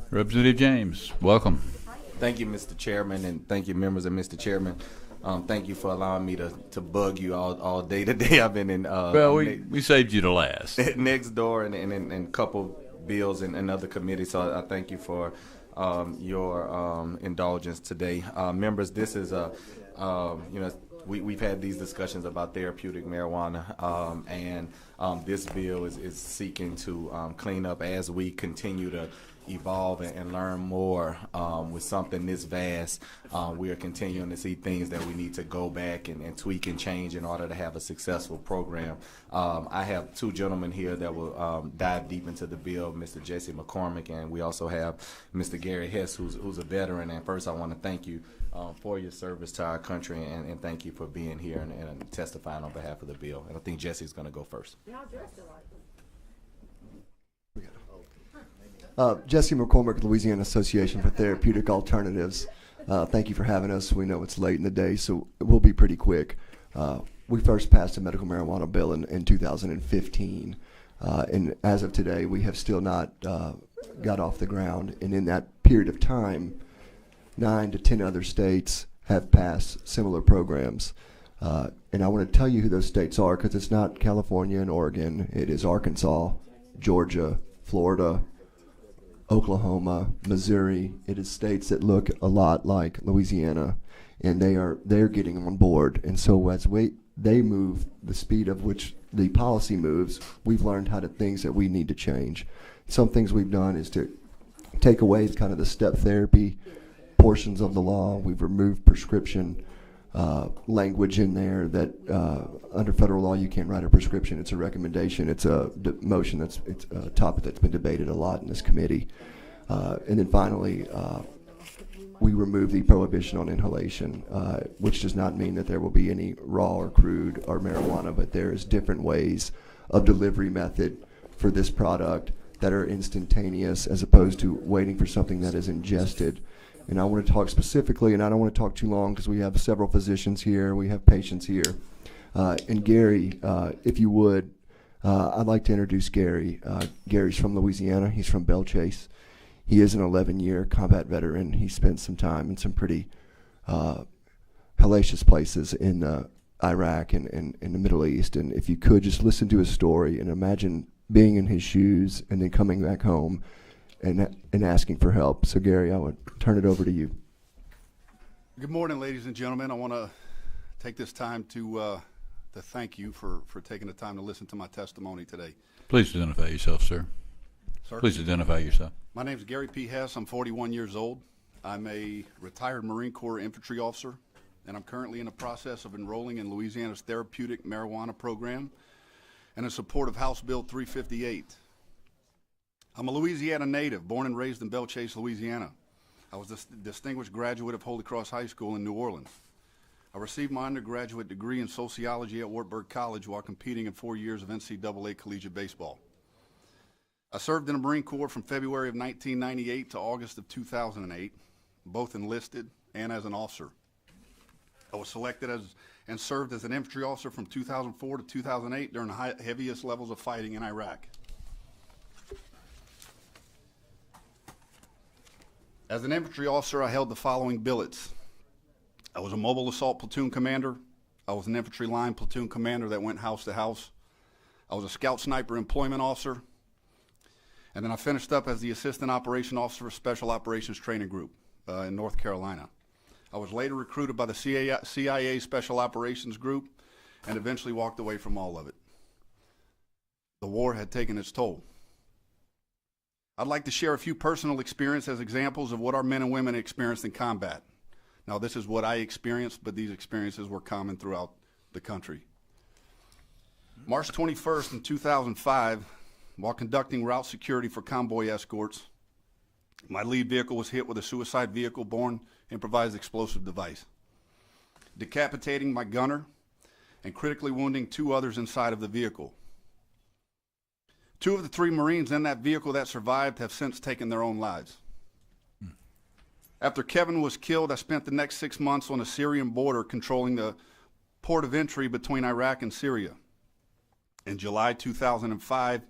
Representative James, welcome. Thank you, Mr. Chairman, and thank you, members of Mr. Chairman. Thank you for allowing me to bug you all day today. I've been in Well, we saved you to last. next door and a couple bills and other committees, so I thank you for your indulgence today. Members, this is we've had these discussions about therapeutic marijuana, and this bill is seeking to clean up as we continue to evolve and learn more with something this vast. We are continuing to see things that we need to go back and tweak and change in order to have a successful program. I have two gentlemen here that will dive deep into the bill, Mr. Jesse McCormick, and we also have Mr. Gary Hess, who's a veteran. And first, I want to thank you for your service to our country, and thank you for being here and testifying on behalf of the bill. And I think Jesse's going to go first. Jesse McCormick, Louisiana Association for Therapeutic Alternatives. Thank you for having us. We know it's late in the day, so we'll be pretty quick. We first passed a medical marijuana bill in 2015, and as of today, we have still not got off the ground. And in that period of time, 9 to 10 other states have passed similar programs. And I want to tell you who those states are, because it's not California and Oregon. It is Arkansas, Georgia, Florida, Oklahoma, Missouri. It is states that look a lot like Louisiana, and they're getting on board. And so as they move the speed of which the policy moves, we've learned things that we need to change. Some things we've done is to take away kind of the step therapy portions of the law. We've removed prescription language in there that under federal law you can't write a prescription. It's a recommendation. It's a motion. It's a topic that's been debated a lot in this committee. And then finally, we remove the prohibition on inhalation, which does not mean that there will be any raw or crude or marijuana, but there is different ways of delivery method for this product that are instantaneous as opposed to waiting for something that is ingested. And I want to talk specifically, and I don't want to talk too long because we have several physicians here, we have patients here. And Gary, if you would, I'd like to introduce Gary. Gary's from Louisiana. He's from Belle Chasse. He is an 11-year combat veteran. He spent some time in some pretty hellacious places in Iraq and in the Middle East. And if you could just listen to his story and imagine being in his shoes and then coming back home and asking for help. So Gary, I would turn it over to you. Good morning, ladies and gentlemen. I want to take this time to thank you for taking the time to listen to my testimony today. Please identify yourself, sir. Sir? Please identify yourself. My name is Gary P. Hess. I'm 41 years old. I'm a retired Marine Corps infantry officer, and I'm currently in the process of enrolling in Louisiana's therapeutic marijuana program and in support of House Bill 358. I'm a Louisiana native, born and raised in Belle Chasse, Louisiana. I was a distinguished graduate of Holy Cross High School in New Orleans. I received my undergraduate degree in sociology at Wartburg College while competing in 4 years of NCAA collegiate baseball. I served in the Marine Corps from February of 1998 to August of 2008, both enlisted and as an officer. I was selected and served as an infantry officer from 2004 to 2008 during the heaviest levels of fighting in Iraq. As an infantry officer, I held the following billets. I was a mobile assault platoon commander. I was an infantry line platoon commander that went house to house. I was a scout sniper employment officer. And then I finished up as the assistant operation officer for Special Operations Training Group in North Carolina. I was later recruited by the CIA Special Operations Group and eventually walked away from all of it. The war had taken its toll. I'd like to share a few personal experiences as examples of what our men and women experienced in combat. Now, this is what I experienced, but these experiences were common throughout the country. March 21st in 2005, while conducting route security for convoy escorts, my lead vehicle was hit with a suicide vehicle-borne improvised explosive device, decapitating my gunner and critically wounding 2 others inside of the vehicle. 2 of the 3 Marines in that vehicle that survived have since taken their own lives. After Kevin was killed, I spent the next 6 months on the Syrian border controlling the port of entry between Iraq and Syria. In July 2005,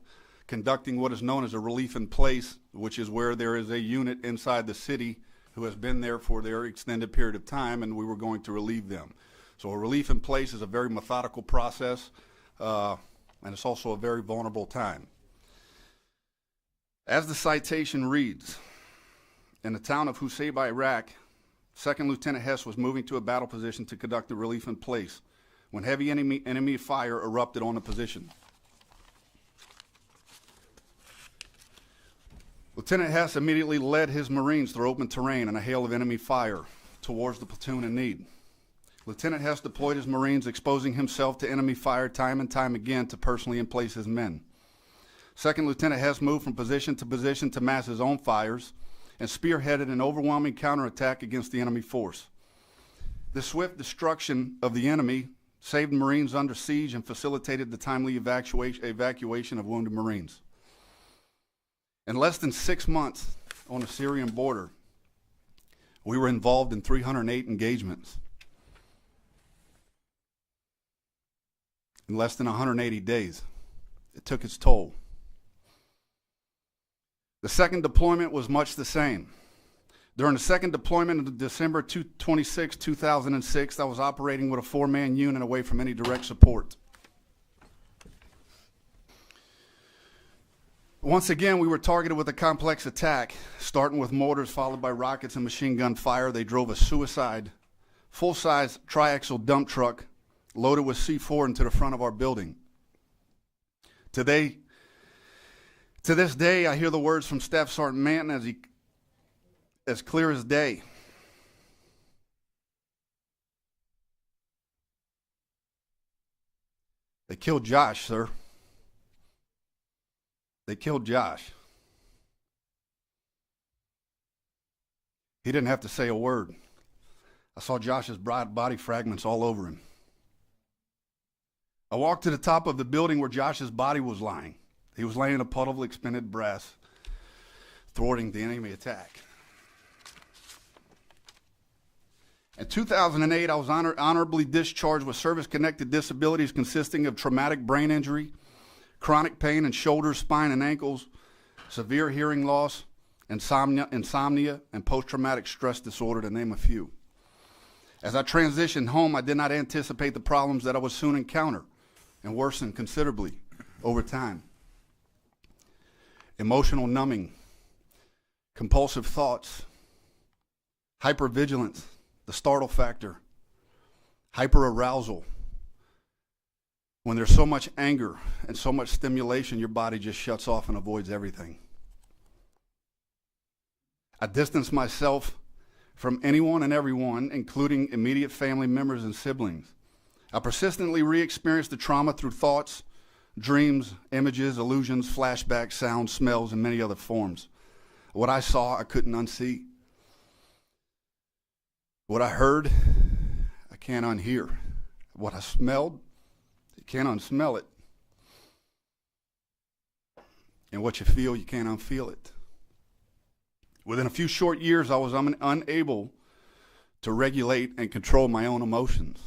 conducting what is known as a relief in place which is where there is a unit inside the city who has been there for their extended period of time, and we were going to relieve them. So a relief in place is a very methodical process, and it's also a very vulnerable time. As the citation reads, in the town of Husayba, Iraq, 2nd Lieutenant Hess was moving to a battle position to conduct the relief in place when heavy enemy fire erupted on the position. Lieutenant Hess immediately led his Marines through open terrain and a hail of enemy fire towards the platoon in need. Lieutenant Hess deployed his Marines, exposing himself to enemy fire time and time again to personally emplace his men. 2nd Lieutenant Hess moved from position to mass his own fires and spearheaded an overwhelming counterattack against the enemy force. The swift destruction of the enemy saved Marines under siege and facilitated the timely evacuation of wounded Marines. In less than 6 months on the Syrian border, we were involved in 308 engagements. In less than 180 days, it took its toll. The second deployment was much the same. During the second deployment of December 26, 2006, I was operating with a 4-man unit away from any direct support. Once again, we were targeted with a complex attack, starting with mortars followed by rockets and machine gun fire. They drove a suicide, full-size triaxle dump truck loaded with C4 into the front of our building. To this day, I hear the words from Staff Sergeant Manton as clear as day. They killed Josh, sir. They killed Josh. He didn't have to say a word. I saw Josh's body fragments all over him. I walked to the top of the building where Josh's body was lying. He was laying in a puddle of expended brass, thwarting the enemy attack. In 2008, I was honorably discharged with service-connected disabilities consisting of traumatic brain injury, chronic pain in shoulders, spine, and ankles, severe hearing loss, insomnia, and post-traumatic stress disorder, to name a few. As I transitioned home, I did not anticipate the problems that I would soon encounter and worsen considerably over time. Emotional numbing, compulsive thoughts, hypervigilance, the startle factor, hyperarousal. When there's so much anger and so much stimulation, your body just shuts off and avoids everything. I distanced myself from anyone and everyone, including immediate family members and siblings. I persistently re-experienced the trauma through thoughts, dreams, images, illusions, flashbacks, sounds, smells, and many other forms. What I saw, I couldn't unsee. What I heard, I can't unhear. What I smelled, you can't unsmell it. And what you feel, you can't unfeel it. Within a few short years, I was unable to regulate and control my own emotions.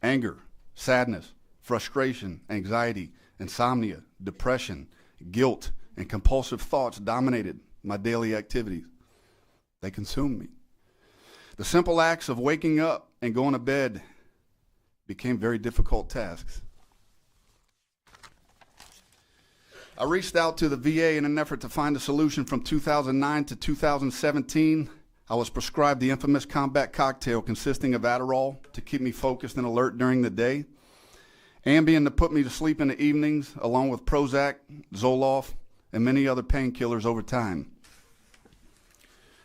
Anger, sadness, frustration, anxiety, insomnia, depression, guilt, and compulsive thoughts dominated my daily activities. They consumed me. The simple acts of waking up and going to bed became very difficult tasks. I reached out to the VA in an effort to find a solution. From 2009 to 2017. I was prescribed the infamous combat cocktail consisting of Adderall to keep me focused and alert during the day, Ambien to put me to sleep in the evenings, along with Prozac, Zoloft, and many other painkillers over time.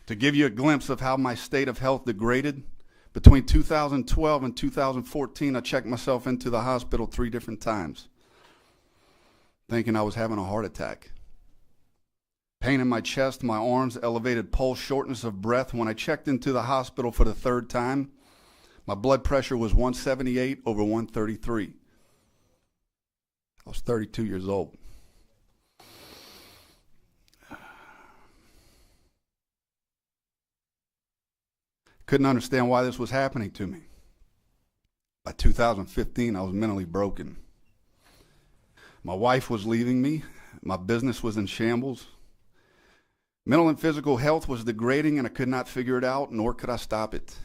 To give you a glimpse of how my state of health degraded, between 2012 and 2014, I checked myself into the hospital 3 different times, thinking I was having a heart attack. Pain in my chest, my arms, elevated pulse, shortness of breath. When I checked into the hospital for the 3rd time, my blood pressure was 178 over 133. I was 32 years old. Couldn't understand why this was happening to me. By 2015, I was mentally broken. My wife was leaving me. My business was in shambles. Mental and physical health was degrading, and I could not figure it out, nor could I stop it.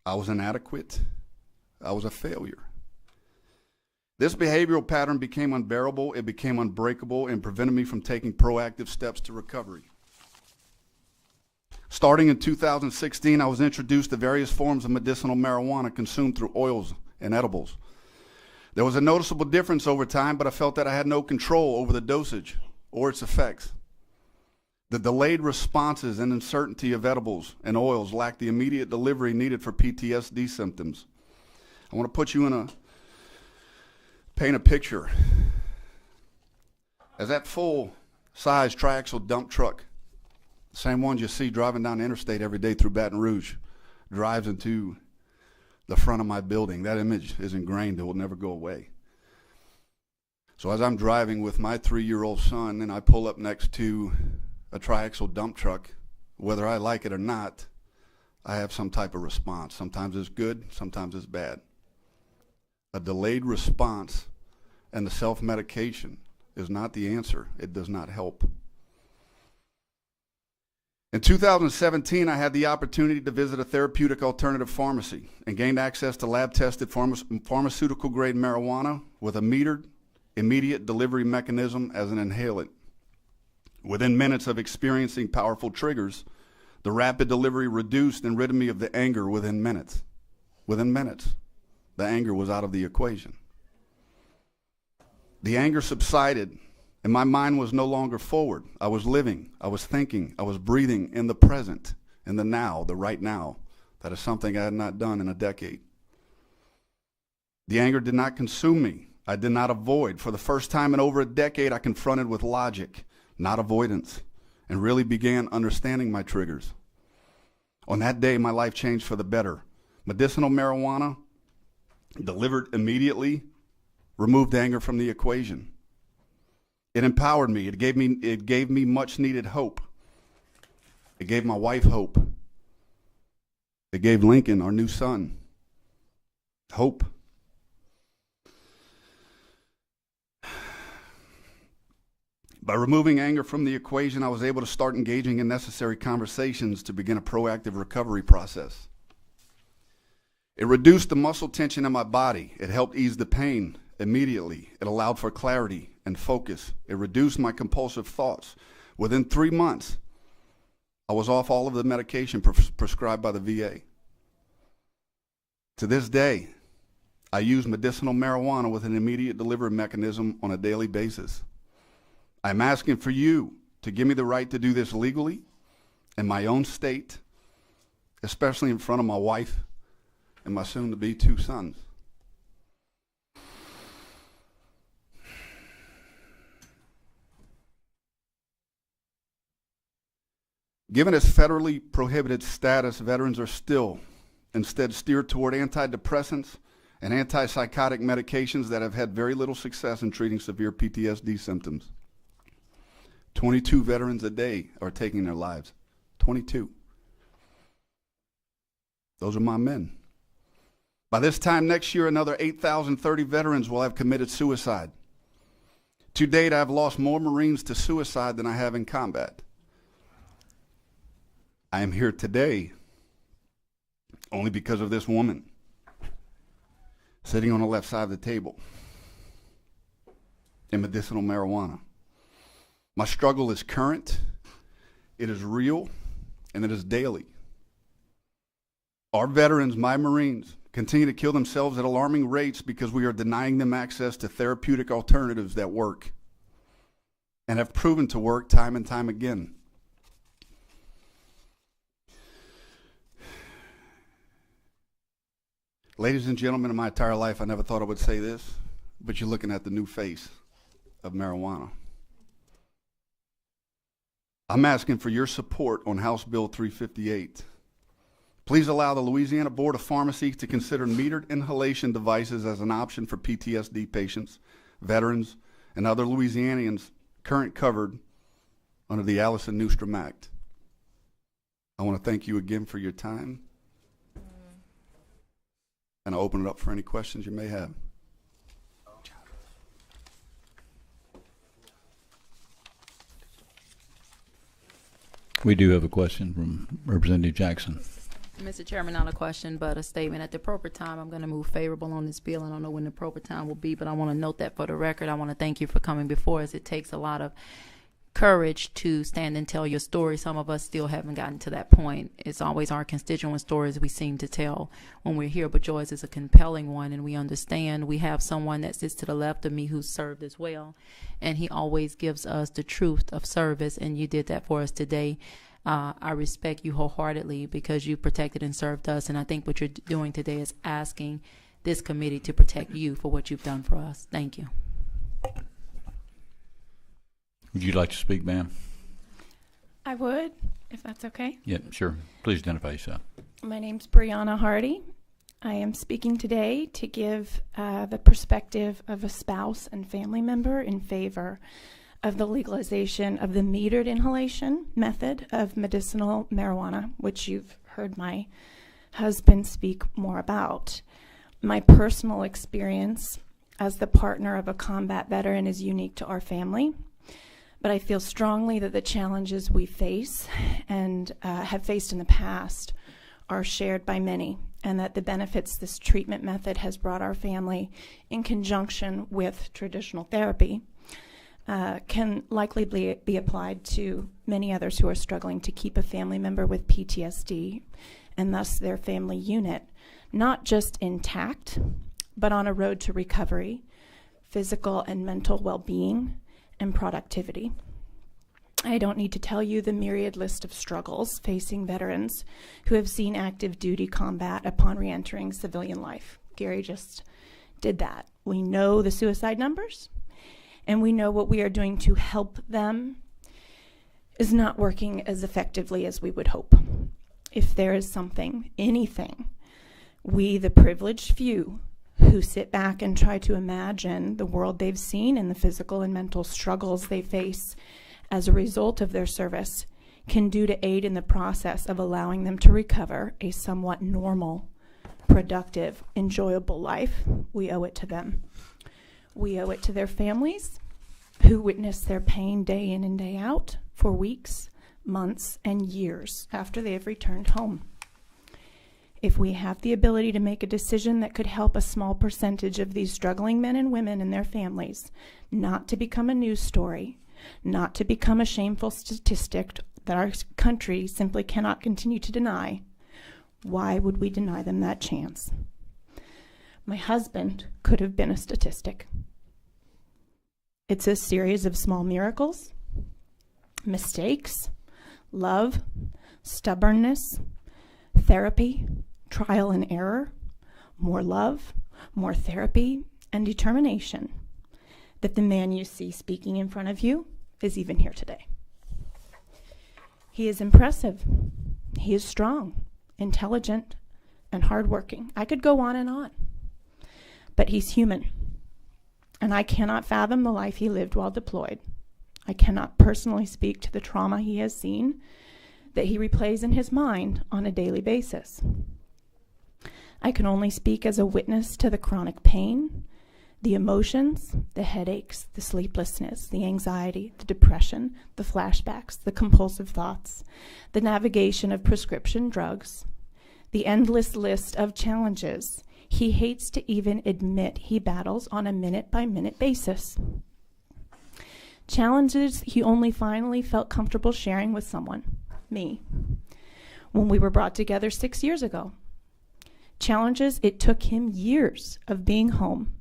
I was inadequate. I was a failure. This behavioral pattern became unbearable, it became unbreakable, and prevented me from taking proactive steps to recovery. Starting in 2016, I was introduced to various forms of medicinal marijuana consumed through oils and edibles. There was a noticeable difference over time, but I felt that I had no control over the dosage or its effects. The delayed responses and uncertainty of edibles and oils lacked the immediate delivery needed for PTSD symptoms. I want to paint a picture. As that full-size triaxle dump truck, the same ones you see driving down the interstate every day through Baton Rouge, drives into the front of my building, that image is ingrained. It will never go away. So as I'm driving with my 3-year-old son and I pull up next to a triaxle dump truck, whether I like it or not, I have some type of response. Sometimes it's good, sometimes it's bad. A delayed response and the self-medication is not the answer. It does not help. In 2017, I had the opportunity to visit a therapeutic alternative pharmacy and gained access to lab-tested pharmaceutical-grade marijuana with a metered, immediate delivery mechanism as an inhalant. Within minutes of experiencing powerful triggers, the rapid delivery reduced and rid me of the anger within minutes. Within minutes, the anger was out of the equation. The anger subsided, and my mind was no longer forward. I was living, I was thinking, I was breathing in the present, in the now, the right now. That is something I had not done in a decade. The anger did not consume me. I did not avoid. For the first time in over a decade, I confronted with logic, not avoidance, and really began understanding my triggers. On that day, my life changed for the better. Medicinal marijuana, delivered immediately, removed anger from the equation. It empowered me. It gave me much needed hope. It gave my wife hope. It gave Lincoln, our new son, hope. By removing anger from the equation, I was able to start engaging in necessary conversations to begin a proactive recovery process. It reduced the muscle tension in my body. It helped ease the pain immediately. It allowed for clarity and focus. It reduced my compulsive thoughts. Within 3 months, I was off all of the medication prescribed by the VA. To this day, I use medicinal marijuana with an immediate delivery mechanism on a daily basis. I'm asking for you to give me the right to do this legally in my own state, especially in front of my wife and my soon-to-be 2 sons. Given its federally prohibited status, veterans are still instead steered toward antidepressants and antipsychotic medications that have had very little success in treating severe PTSD symptoms. 22 veterans a day are taking their lives. 22. Those are my men. By this time next year, another 8,030 veterans will have committed suicide. To date, I have lost more Marines to suicide than I have in combat. I am here today only because of this woman sitting on the left side of the table in medicinal marijuana. My struggle is current, it is real, and it is daily. Our veterans, my Marines, continue to kill themselves at alarming rates because we are denying them access to therapeutic alternatives that work and have proven to work time and time again. Ladies and gentlemen, in my entire life, I never thought I would say this, but you're looking at the new face of marijuana. I'm asking for your support on House Bill 358. Please allow the Louisiana Board of Pharmacy to consider metered inhalation devices as an option for PTSD patients, veterans, and other Louisianians currently covered under the Allison Newstrom Act. I want to thank you again for your time, and I'll open it up for any questions you may have. We do have a question from Representative Jackson. Mr. Chairman, not a question, but a statement. At the appropriate time, I'm going to move favorable on this bill. I don't know when the appropriate time will be, but I want to note that for the record. I want to thank you for coming before us. It takes a lot of courage to stand and tell your story. Some of us still haven't gotten to that point. It's always our constituent stories we seem to tell when we're here, but yours is a compelling one, and we understand. We have someone that sits to the left of me who's served as well, and he always gives us the truth of service, and you did that for us today. I respect you wholeheartedly because you protected and served us, and I think what you're doing today is asking this committee to protect you for what you've done for us. Thank you. Would you like to speak, ma'am? I would, if that's okay. Yeah, sure. Please identify yourself. My name's Brianna Hardy. I am speaking today to give the perspective of a spouse and family member in favor of the legalization of the metered inhalation method of medicinal marijuana, which you've heard my husband speak more about. My personal experience as the partner of a combat veteran is unique to our family. But I feel strongly that the challenges we face and have faced in the past are shared by many, and that the benefits this treatment method has brought our family in conjunction with traditional therapy can likely be applied to many others who are struggling to keep a family member with PTSD and thus their family unit not just intact, but on a road to recovery, physical and mental well-being, and productivity. I don't need to tell you the myriad list of struggles facing veterans who have seen active duty combat upon re-entering civilian life. Gary just did that. We know the suicide numbers, and we know what we are doing to help them is not working as effectively as we would hope. If there is something, anything, we, the privileged few, who sit back and try to imagine the world they've seen and the physical and mental struggles they face as a result of their service can do to aid in the process of allowing them to recover a somewhat normal, productive, enjoyable life, we owe it to them. We owe it to their families who witness their pain day in and day out for weeks, months, and years after they have returned home. If we have the ability to make a decision that could help a small percentage of these struggling men and women and their families not to become a news story, not to become a shameful statistic that our country simply cannot continue to deny, why would we deny them that chance? My husband could have been a statistic. It's a series of small miracles, mistakes, love, stubbornness, therapy, trial and error, more love, more therapy, and determination that the man you see speaking in front of you is even here today. He is impressive. He is strong, intelligent, and hardworking. I could go on, but he's human, and I cannot fathom the life he lived while deployed. I cannot personally speak to the trauma he has seen that he replays in his mind on a daily basis. I can only speak as a witness to the chronic pain, the emotions, the headaches, the sleeplessness, the anxiety, the depression, the flashbacks, the compulsive thoughts, the navigation of prescription drugs, the endless list of challenges he hates to even admit he battles on a minute-by-minute basis. Challenges he only finally felt comfortable sharing with someone, me, when we were brought together 6 years ago. Challenges it took him years of being home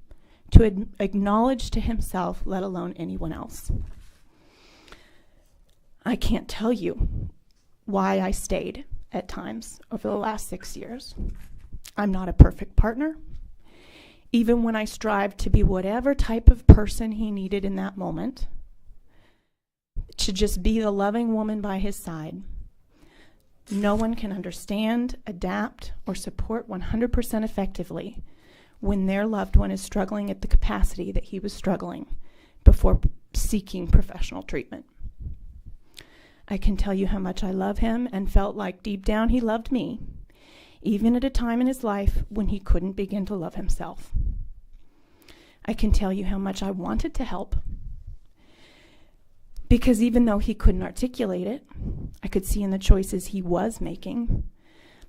to acknowledge to himself, let alone anyone else. I can't tell you why I stayed at times over the last 6 years. I'm not a perfect partner. Even when I strived to be whatever type of person he needed in that moment, to just be the loving woman by his side. No one can understand, adapt, or support 100% effectively when their loved one is struggling at the capacity that he was struggling before seeking professional treatment. I can tell you how much I love him and felt like deep down he loved me, even at a time in his life when he couldn't begin to love himself. I can tell you how much I wanted to help, because even though he couldn't articulate it, I could see in the choices he was making,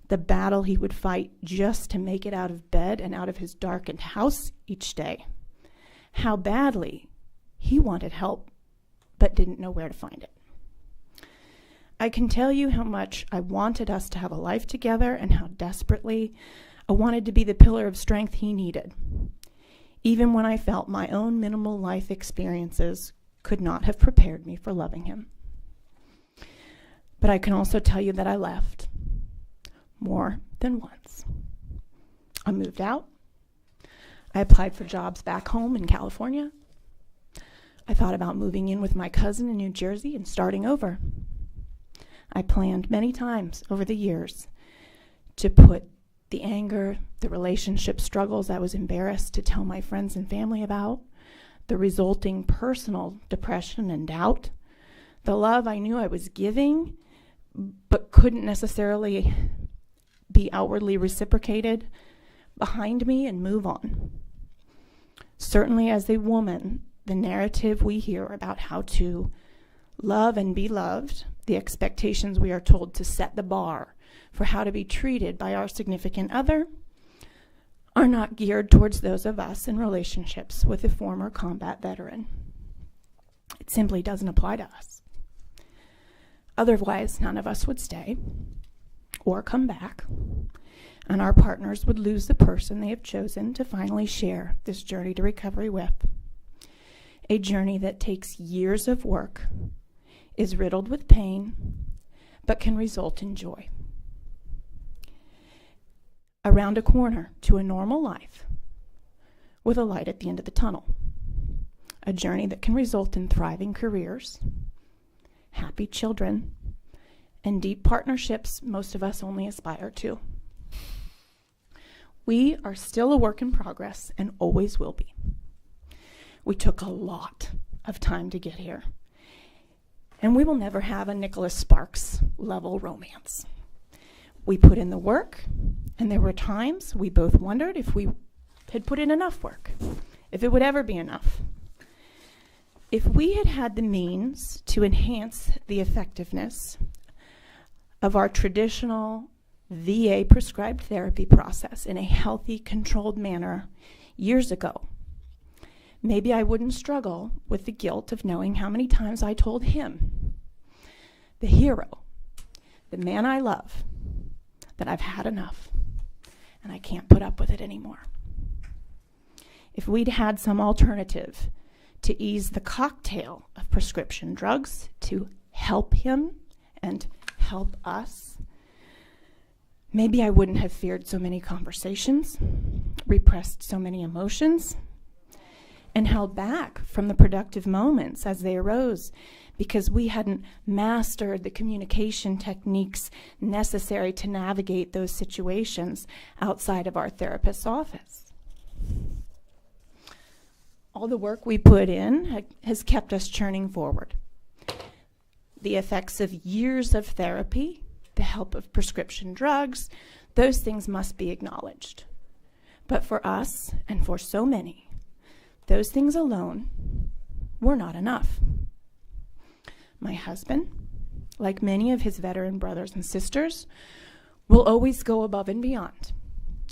the battle he would fight just to make it out of bed and out of his darkened house each day. How badly he wanted help, but didn't know where to find it. I can tell you how much I wanted us to have a life together and how desperately I wanted to be the pillar of strength he needed, even when I felt my own minimal life experiences could not have prepared me for loving him. But I can also tell you that I left more than once. I moved out. I applied for jobs back home in California. I thought about moving in with my cousin in New Jersey and starting over. I planned many times over the years to put the anger, the relationship struggles I was embarrassed to tell my friends and family about, the resulting personal depression and doubt, the love I knew I was giving but couldn't necessarily be outwardly reciprocated, behind me and move on. Certainly as a woman, the narrative we hear about how to love and be loved, the expectations we are told to set the bar for how to be treated by our significant other, are not geared towards those of us in relationships with a former combat veteran. It simply doesn't apply to us. Otherwise, none of us would stay or come back, and our partners would lose the person they have chosen to finally share this journey to recovery with. A journey that takes years of work, is riddled with pain, but can result in joy. Around a corner to a normal life with a light at the end of the tunnel. A journey that can result in thriving careers, happy children, and deep partnerships most of us only aspire to. We are still a work in progress and always will be. We took a lot of time to get here, and we will never have a Nicholas Sparks level romance. We put in the work, and there were times we both wondered if we had put in enough work, if it would ever be enough. If we had had the means to enhance the effectiveness of our traditional VA prescribed therapy process in a healthy, controlled manner years ago, maybe I wouldn't struggle with the guilt of knowing how many times I told him, the hero, the man I love, that I've had enough and I can't put up with it anymore. If we'd had some alternative to ease the cocktail of prescription drugs to help him and help us, maybe I wouldn't have feared so many conversations, repressed so many emotions, and held back from the productive moments as they arose because we hadn't mastered the communication techniques necessary to navigate those situations outside of our therapist's office. All the work we put in has kept us churning forward. The effects of years of therapy, the help of prescription drugs, those things must be acknowledged. But for us, and for so many, those things alone were not enough. My husband, like many of his veteran brothers and sisters, will always go above and beyond,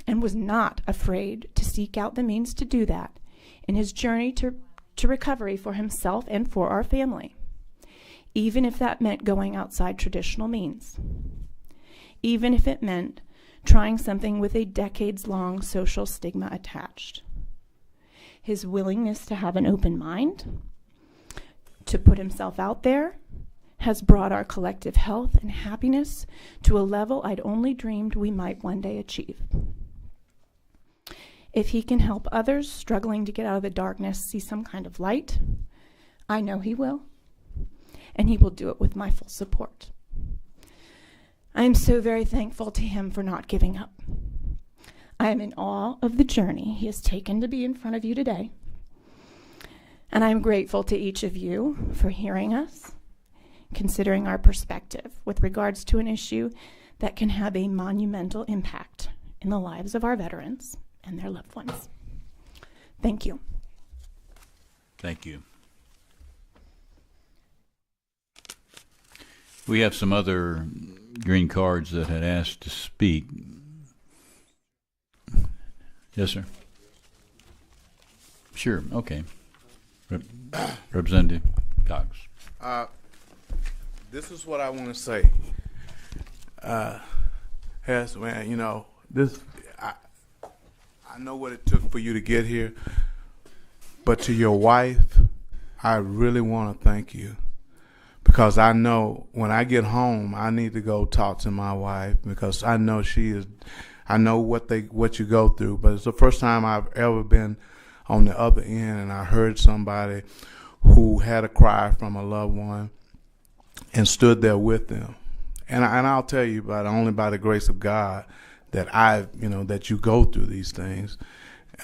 and was not afraid to seek out the means to do that in his journey to recovery for himself and for our family, even if that meant going outside traditional means, even if it meant trying something with a decades-long social stigma attached. His willingness to have an open mind, to put himself out there, has brought our collective health and happiness to a level I'd only dreamed we might one day achieve. If he can help others struggling to get out of the darkness see some kind of light, I know he will, and he will do it with my full support. I am so very thankful to him for not giving up. I am in awe of the journey he has taken to be in front of you today, and I am grateful to each of you for hearing us, considering our perspective with regards to an issue that can have a monumental impact in the lives of our veterans and their loved ones. Thank you. Thank you. We have some other green cards that had asked to speak. Yes, sir. Sure. Okay. Representative Cox. This is what I want to say. Hess, man, you know, I know what it took for you to get here, but to your wife, I really want to thank you, because I know when I get home, I need to go talk to my wife, because I know I know what you go through, but it's the first time I've ever been on the other end and I heard somebody who had a cry from a loved one and stood there with them. And I'll tell you, only by the grace of God that that you go through these things.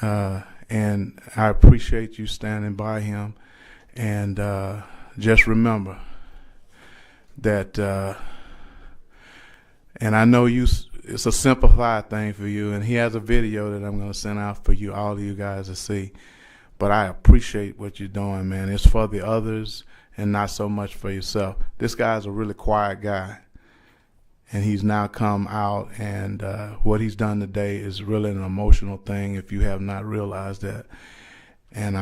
And I appreciate you standing by him. And just remember that, and I know it's a simplified thing for you, and he has a video that I'm going to send out for you, all of you guys to see. But I appreciate what you're doing, man. It's for the others and not so much for yourself. This guy's a really quiet guy, and he's now come out, and what he's done today is really an emotional thing if you have not realized that. And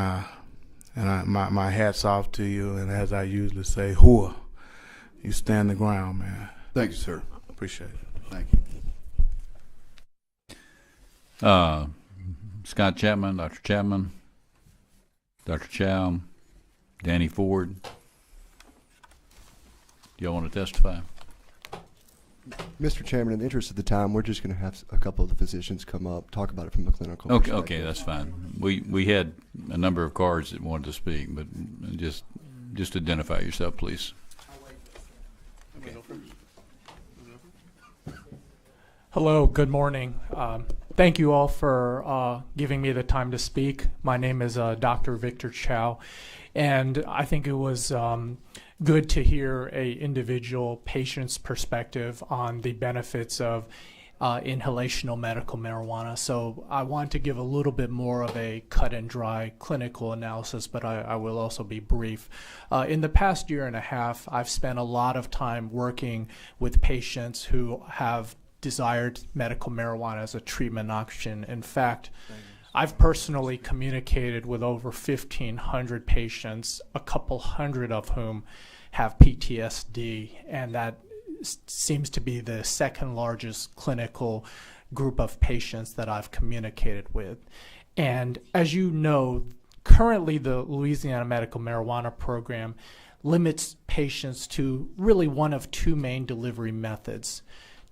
my hat's off to you, and as I usually say, hooah, you stand the ground, man. Thank you, sir. Appreciate it. Thank you. Scott Chapman, Dr. Chow, Danny Ford. Do y'all want to testify? Mr. Chairman, in the interest of the time, we're just going to have a couple of the physicians come up, talk about it from a clinical perspective. Okay, that's fine. We had a number of cards that wanted to speak, but just identify yourself, please. Hello, good morning. Thank you all for giving me the time to speak. My name is Dr. Victor Chow, and I think it was good to hear a individual patient's perspective on the benefits of inhalational medical marijuana. So I want to give a little bit more of a cut and dry clinical analysis, but I will also be brief. In the past year and a half, I've spent a lot of time working with patients who have desired medical marijuana as a treatment option. In fact, I've personally communicated with over 1,500 patients, a couple hundred of whom have PTSD, and that seems to be the second largest clinical group of patients that I've communicated with. And as you know, currently the Louisiana Medical Marijuana Program limits patients to really one of two main delivery methods.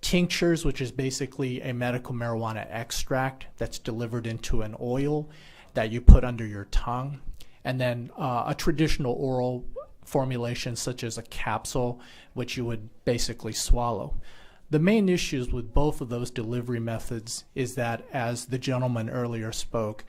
Tinctures, which is basically a medical marijuana extract that's delivered into an oil that you put under your tongue, and then a traditional oral formulation such as a capsule, which you would basically swallow. The main issues with both of those delivery methods is that, as the gentleman earlier spoke,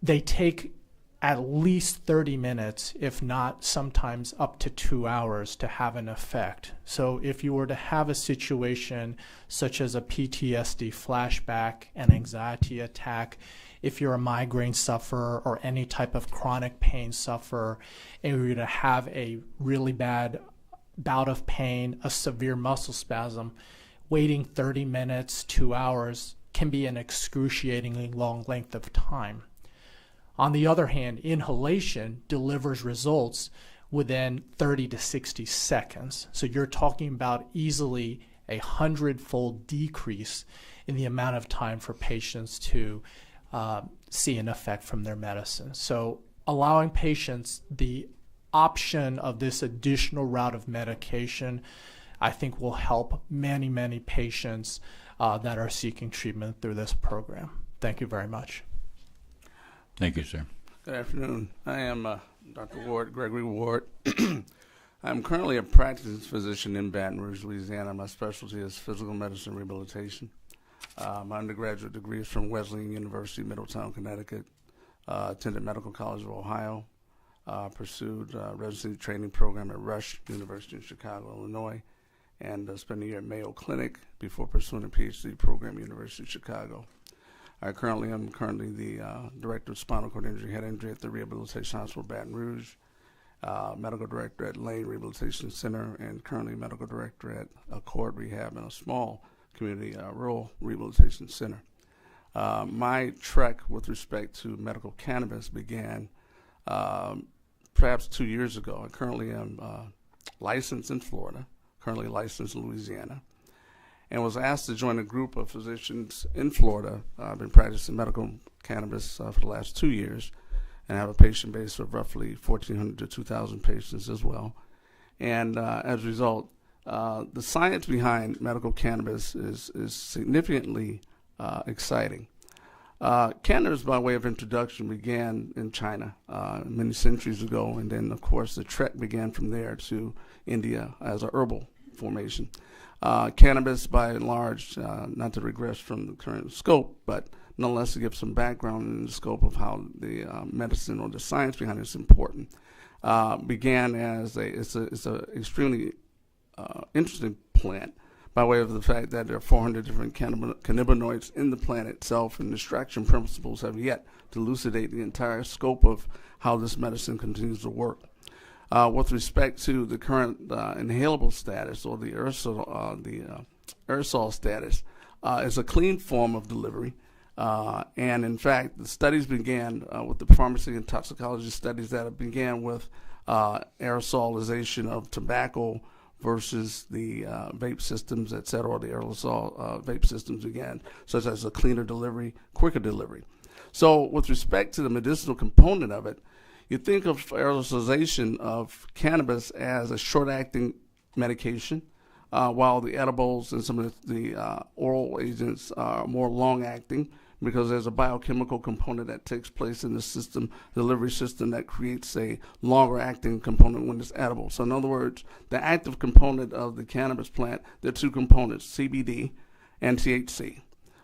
they take at least 30 minutes, if not sometimes up to 2 hours, to have an effect. So if you were to have a situation such as a PTSD flashback, an anxiety attack, if you're a migraine sufferer or any type of chronic pain sufferer, and you're going to have a really bad bout of pain, a severe muscle spasm, waiting 30 minutes, 2 hours can be an excruciatingly long length of time. On the other hand, inhalation delivers results within 30 to 60 seconds. So you're talking about easily a 100-fold decrease in the amount of time for patients to see an effect from their medicine. So allowing patients the option of this additional route of medication, I think will help many, many patients that are seeking treatment through this program. Thank you very much. Thank you, sir. Good afternoon. I am Dr. Ward, Gregory Ward. I'm currently a practicing physician in Baton Rouge, Louisiana. My specialty is physical medicine rehabilitation. My undergraduate degree is from Wesleyan University, Middletown, Connecticut. Attended Medical College of Ohio. Pursued a residency training program at Rush University in Chicago, Illinois, and spent a year at Mayo Clinic before pursuing a PhD program at University of Chicago. I am currently the Director of Spinal Cord Injury, Head Injury at the Rehabilitation Hospital, Baton Rouge. medical director at Lane Rehabilitation Center, and currently medical director at Accord Rehab in a small community rural rehabilitation center. My trek with respect to medical cannabis began perhaps 2 years ago. I currently am licensed in Florida, currently licensed in Louisiana, and was asked to join a group of physicians in Florida. I've been practicing medical cannabis for the last 2 years, and have a patient base of roughly 1,400 to 2,000 patients as well. And as a result, the science behind medical cannabis is significantly exciting. Cannabis, by way of introduction, began in China many centuries ago, and then, of course, the trek began from there to India as a herbal formation. Cannabis, by and large, not to regress from the current scope, but nonetheless to give some background in the scope of how the medicine or the science behind it is important, began as it's a extremely interesting plant by way of the fact that there are 400 different cannabinoids in the plant itself, and extraction principles have yet to elucidate the entire scope of how this medicine continues to work. With respect to the current inhalable status or the aerosol status, is a clean form of delivery. And in fact, the studies began with the pharmacy and toxicology studies that began with aerosolization of tobacco versus the vape systems, et cetera, or the aerosol vape systems began, such as a cleaner delivery, quicker delivery. So with respect to the medicinal component of it, you think of aerosolization of cannabis as a short-acting medication, while the edibles and some of the oral agents are more long-acting, because there's a biochemical component that takes place in the system, delivery system, that creates a longer acting component when it's edible. So in other words, the active component of the cannabis plant, there are two components, CBD and THC.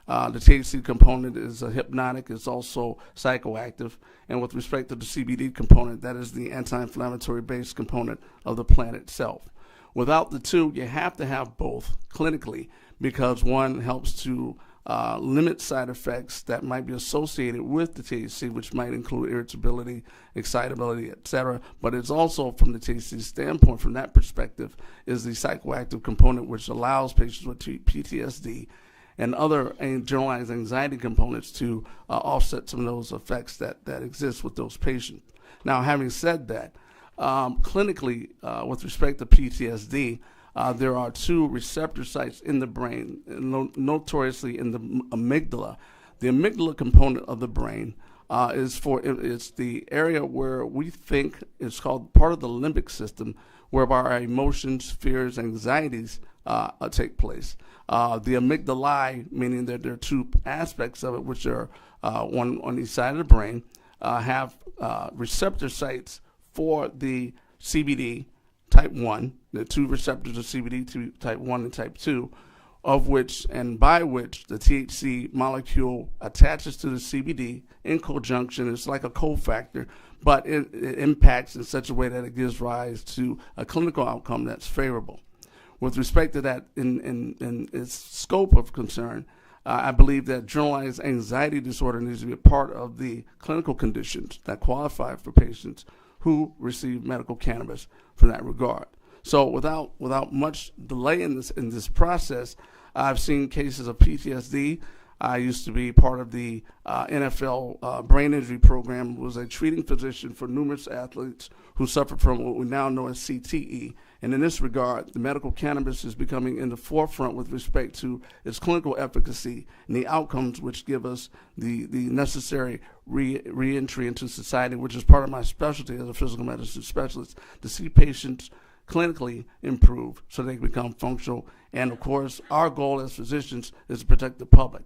The THC component is a hypnotic, it's also psychoactive, and with respect to the CBD component, that is the anti-inflammatory based component of the plant itself. Without the two, you have to have both clinically, because one helps to limit side effects that might be associated with the THC, which might include irritability, excitability, etc. But it's also, from the THC standpoint, from that perspective, is the psychoactive component, which allows patients with PTSD and other generalized anxiety components to offset some of those effects that exist with those patients. Now, having said that, clinically, with respect to PTSD, there are two receptor sites in the brain, notoriously in the amygdala. The amygdala component of the brain it's the area where we think it's called part of the limbic system, whereby our emotions, fears, anxieties take place. The amygdalae, meaning that there are two aspects of it, which are one on each side of the brain, have receptor sites for the CBD type 1, the two receptors of CBD type 1 and type 2, of which and by which the THC molecule attaches to the CBD in conjunction. It's like a cofactor, but it impacts in such a way that it gives rise to a clinical outcome that's favorable. With respect to that, in its scope of concern, I believe that generalized anxiety disorder needs to be a part of the clinical conditions that qualify for patients who receive medical cannabis from that regard. So without much delay in this process, I've seen cases of PTSD. I used to be part of the NFL brain injury program, was a treating physician for numerous athletes who suffered from what we now know as CTE. And in this regard, the medical cannabis is becoming in the forefront with respect to its clinical efficacy and the outcomes which give us the necessary re-entry into society, which is part of my specialty as a physical medicine specialist, to see patients clinically improve so they can become functional. And of course, our goal as physicians is to protect the public.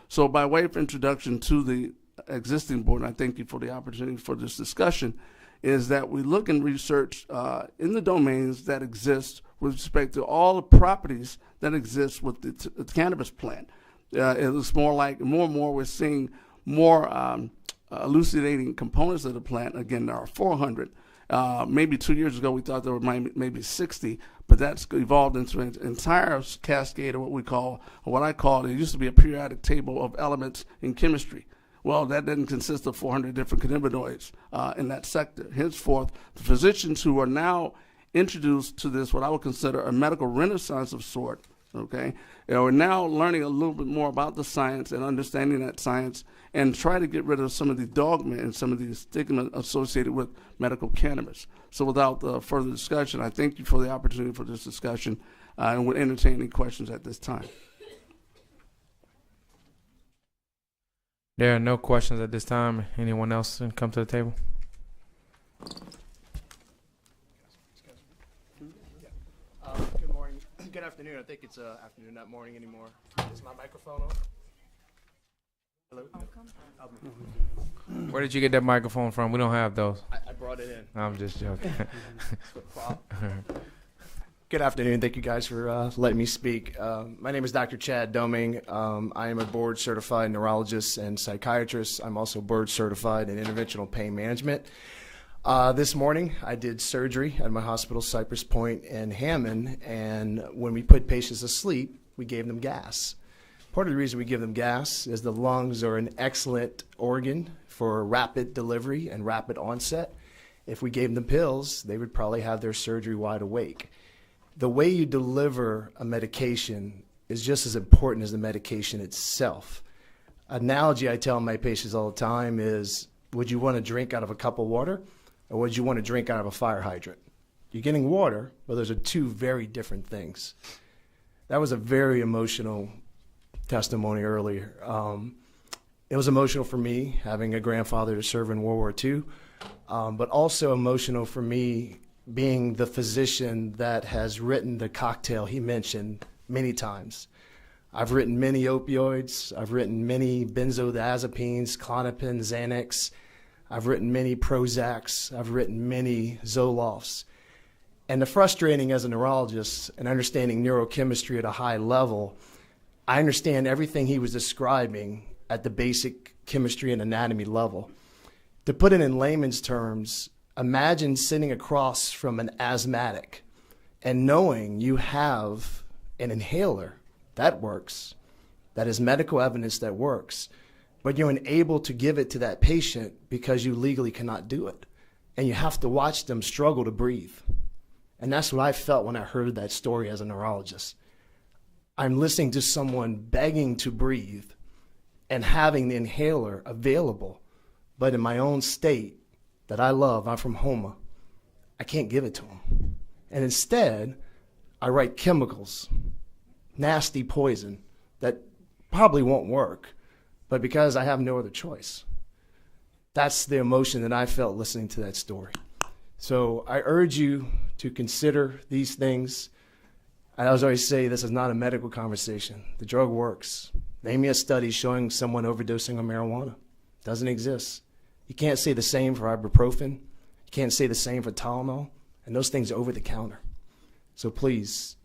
So by way of introduction to the existing board, and I thank you for the opportunity for this discussion, is that we look and research in the domains that exist with respect to all the properties that exist with the cannabis plant. It looks more and more we're seeing more elucidating components of the plant. Again, there are 400. Maybe 2 years ago we thought there were maybe 60, but that's evolved into an entire cascade of what I call, it used to be a periodic table of elements in chemistry. Well, that didn't consist of 400 different cannabinoids in that sector. Henceforth, the physicians who are now introduced to this, what I would consider a medical renaissance of sort, okay, are now learning a little bit more about the science and understanding that science, and try to get rid of some of the dogma and some of the stigma associated with medical cannabis. So without further discussion, I thank you for the opportunity for this discussion, and would entertain any questions at this time. There are no questions at this time. Anyone else can come to the table? Good morning. Good afternoon. I think it's afternoon, not morning anymore. Is my microphone on? Hello? Where did you get that microphone from? We don't have those. I brought it in. I'm just joking. Good afternoon. Thank you guys for letting me speak. My name is Dr. Chad Doming. I am a board certified neurologist and psychiatrist. I'm also board certified in interventional pain management. This morning, I did surgery at my hospital, Cypress Point in Hammond, and when we put patients to sleep, we gave them gas. Part of the reason we give them gas is the lungs are an excellent organ for rapid delivery and rapid onset. If we gave them pills, they would probably have their surgery wide awake. The way you deliver a medication is just as important as the medication itself. Analogy I tell my patients all the time is, would you want to drink out of a cup of water, or would you want to drink out of a fire hydrant? You're getting water, but those are two very different things. That was a very emotional testimony earlier. It was emotional for me, having a grandfather to serve in World War II, but also emotional for me being the physician that has written the cocktail he mentioned many times. I've written many opioids. I've written many benzodiazepines, Klonopin, Xanax. I've written many Prozacs. I've written many Zolofts. And the frustrating as a neurologist and understanding neurochemistry at a high level, I understand everything he was describing at the basic chemistry and anatomy level. To put it in layman's terms, imagine sitting across from an asthmatic and knowing you have an inhaler that works, that is medical evidence that works, but you're unable to give it to that patient because you legally cannot do it. And you have to watch them struggle to breathe. And that's what I felt when I heard that story as a neurologist. I'm listening to someone begging to breathe and having the inhaler available, but in my own state that I love, I'm from Houma, I can't give it to them. And instead, I write chemicals, nasty poison that probably won't work, but because I have no other choice. That's the emotion that I felt listening to that story. So I urge you to consider these things. I always say this is not a medical conversation. The drug works. Name me a study showing someone overdosing on marijuana. Doesn't exist. You can't say the same for ibuprofen. You can't say the same for Tylenol. And those things are over the counter. So please,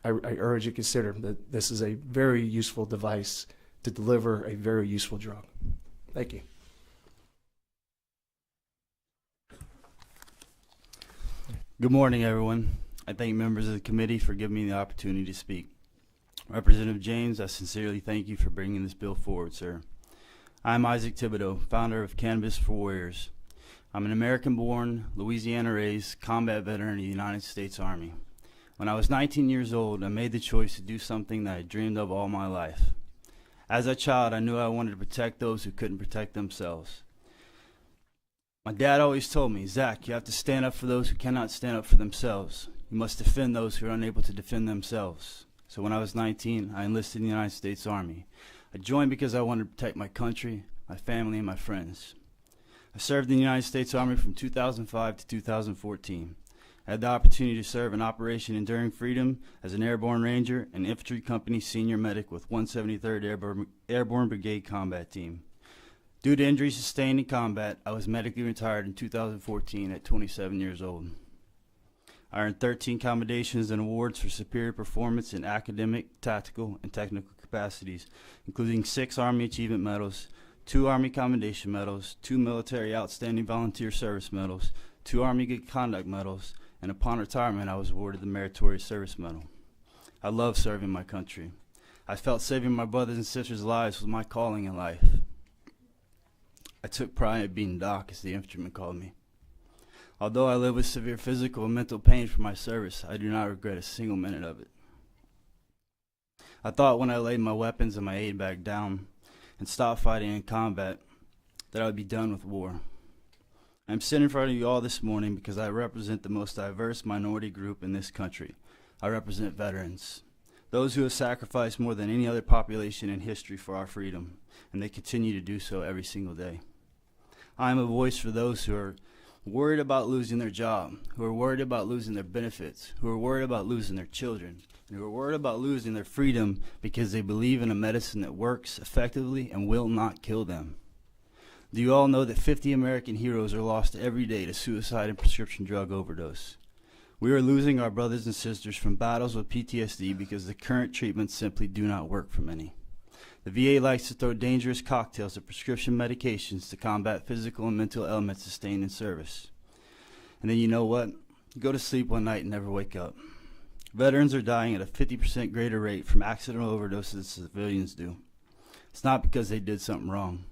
I urge you to consider that this is a very useful device to deliver a very useful drug. Thank you. Good morning, everyone. I thank members of the committee for giving me the opportunity to speak. Representative James, I sincerely thank you for bringing this bill forward, sir. I'm Isaac Thibodeau, founder of Cannabis for Warriors. I'm an American-born, Louisiana-raised combat veteran of the United States Army. When I was 19 years old, I made the choice to do something that I dreamed of all my life. As a child, I knew I wanted to protect those who couldn't protect themselves. My dad always told me, Zach, you have to stand up for those who cannot stand up for themselves. You must defend those who are unable to defend themselves. So when I was 19, I enlisted in the United States Army. I joined because I wanted to protect my country, my family, and my friends. I served in the United States Army from 2005 to 2014. I had the opportunity to serve in Operation Enduring Freedom as an Airborne Ranger and Infantry Company Senior Medic with 173rd Airborne Brigade Combat Team. Due to injuries sustained in combat, I was medically retired in 2014 at 27 years old. I earned 13 commendations and awards for superior performance in academic, tactical, and technical capacities, including 6 Army Achievement Medals, 2 Army Commendation Medals, 2 Military Outstanding Volunteer Service Medals, 2 Army Good Conduct Medals, and upon retirement I was awarded the Meritorious Service Medal. I love serving my country. I felt saving my brothers and sisters' lives was my calling in life. I took pride in being Doc, as the infantryman called me. Although I live with severe physical and mental pain from my service, I do not regret a single minute of it. I thought when I laid my weapons and my aid bag down and stopped fighting in combat that I would be done with war. I'm sitting in front of you all this morning because I represent the most diverse minority group in this country. I represent veterans, those who have sacrificed more than any other population in history for our freedom, and they continue to do so every single day. I am a voice for those who are worried about losing their job, who are worried about losing their benefits, who are worried about losing their children, and who are worried about losing their freedom because they believe in a medicine that works effectively and will not kill them. Do you all know that 50 American heroes are lost every day to suicide and prescription drug overdose? We are losing our brothers and sisters from battles with PTSD because the current treatments simply do not work for many. The VA likes to throw dangerous cocktails of prescription medications to combat physical and mental ailments sustained in service. And then you know what? You go to sleep one night and never wake up. Veterans are dying at a 50% greater rate from accidental overdoses than civilians do. It's not because they did something wrong.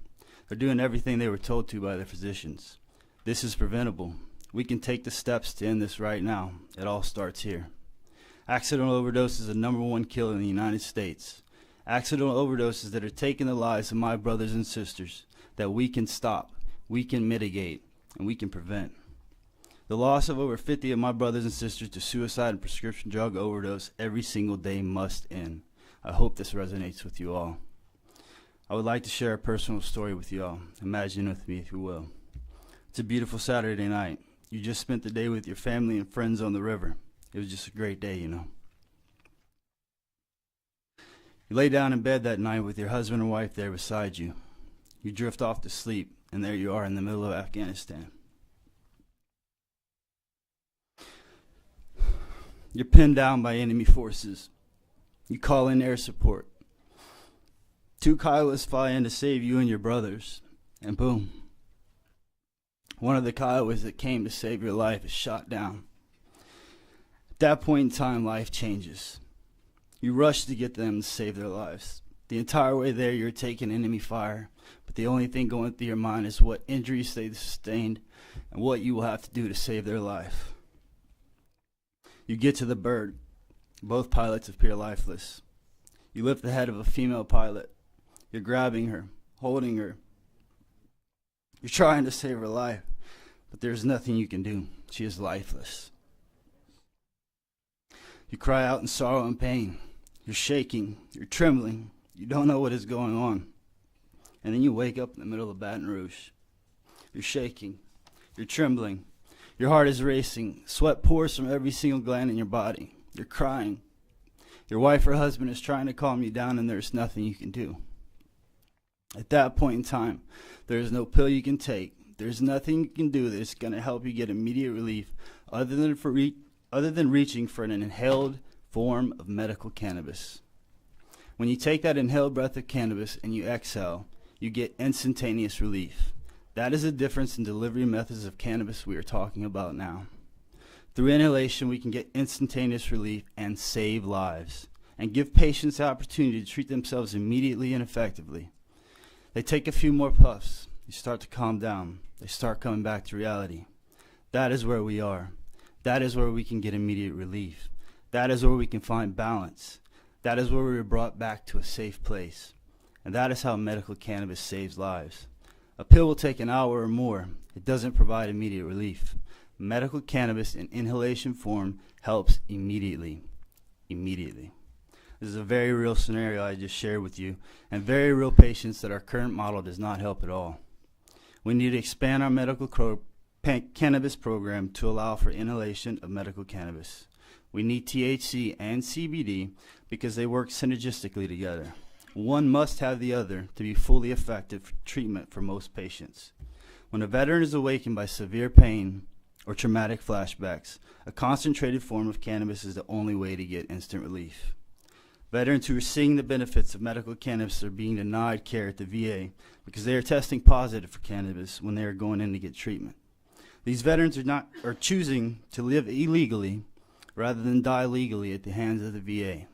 They're doing everything they were told to by their physicians. This is preventable. We can take the steps to end this right now. It all starts here. Accidental overdose is the #1 killer in the United States. Accidental overdoses that are taking the lives of my brothers and sisters that we can stop, we can mitigate, and we can prevent. The loss of over 50 of my brothers and sisters to suicide and prescription drug overdose every single day must end. I hope this resonates with you all. I would like to share a personal story with you all. Imagine with me, if you will. It's a beautiful Saturday night. You just spent the day with your family and friends on the river. It was just a great day, you know. You lay down in bed that night with your husband and wife there beside you. You drift off to sleep, and there you are in the middle of Afghanistan. You're pinned down by enemy forces. You call in air support. 2 Kiowas fly in to save you and your brothers, and boom. One of the Kiowas that came to save your life is shot down. At that point in time, life changes. You rush to get them to save their lives. The entire way there, you're taking enemy fire, but the only thing going through your mind is what injuries they sustained and what you will have to do to save their life. You get to the bird. Both pilots appear lifeless. You lift the head of a female pilot. You're grabbing her, holding her. You're trying to save her life, but there's nothing you can do. She is lifeless. You cry out in sorrow and pain. You're shaking. You're trembling. You don't know what is going on. And then you wake up in the middle of Baton Rouge. You're shaking. You're trembling. Your heart is racing. Sweat pours from every single gland in your body. You're crying. Your wife or husband is trying to calm you down, and there's nothing you can do. At that point in time, there is no pill you can take. There's nothing you can do that's going to help you get immediate relief other than reaching for an inhaled form of medical cannabis. When you take that inhaled breath of cannabis and you exhale, you get instantaneous relief. That is the difference in delivery methods of cannabis we are talking about now. Through inhalation, we can get instantaneous relief and save lives, and give patients the opportunity to treat themselves immediately and effectively. They take a few more puffs. You start to calm down. They start coming back to reality. That is where we are. That is where we can get immediate relief. That is where we can find balance. That is where we are brought back to a safe place. And that is how medical cannabis saves lives. A pill will take an hour or more. It doesn't provide immediate relief. Medical cannabis in inhalation form helps immediately. Immediately. This is a very real scenario I just shared with you, and very real patients that our current model does not help at all. We need to expand our medical cannabis program to allow for inhalation of medical cannabis. We need THC and CBD because they work synergistically together. One must have the other to be fully effective treatment for most patients. When a veteran is awakened by severe pain or traumatic flashbacks, a concentrated form of cannabis is the only way to get instant relief. Veterans who are seeing the benefits of medical cannabis are being denied care at the VA because they are testing positive for cannabis when they are going in to get treatment. These veterans are choosing to live illegally rather than die legally at the hands of the VA.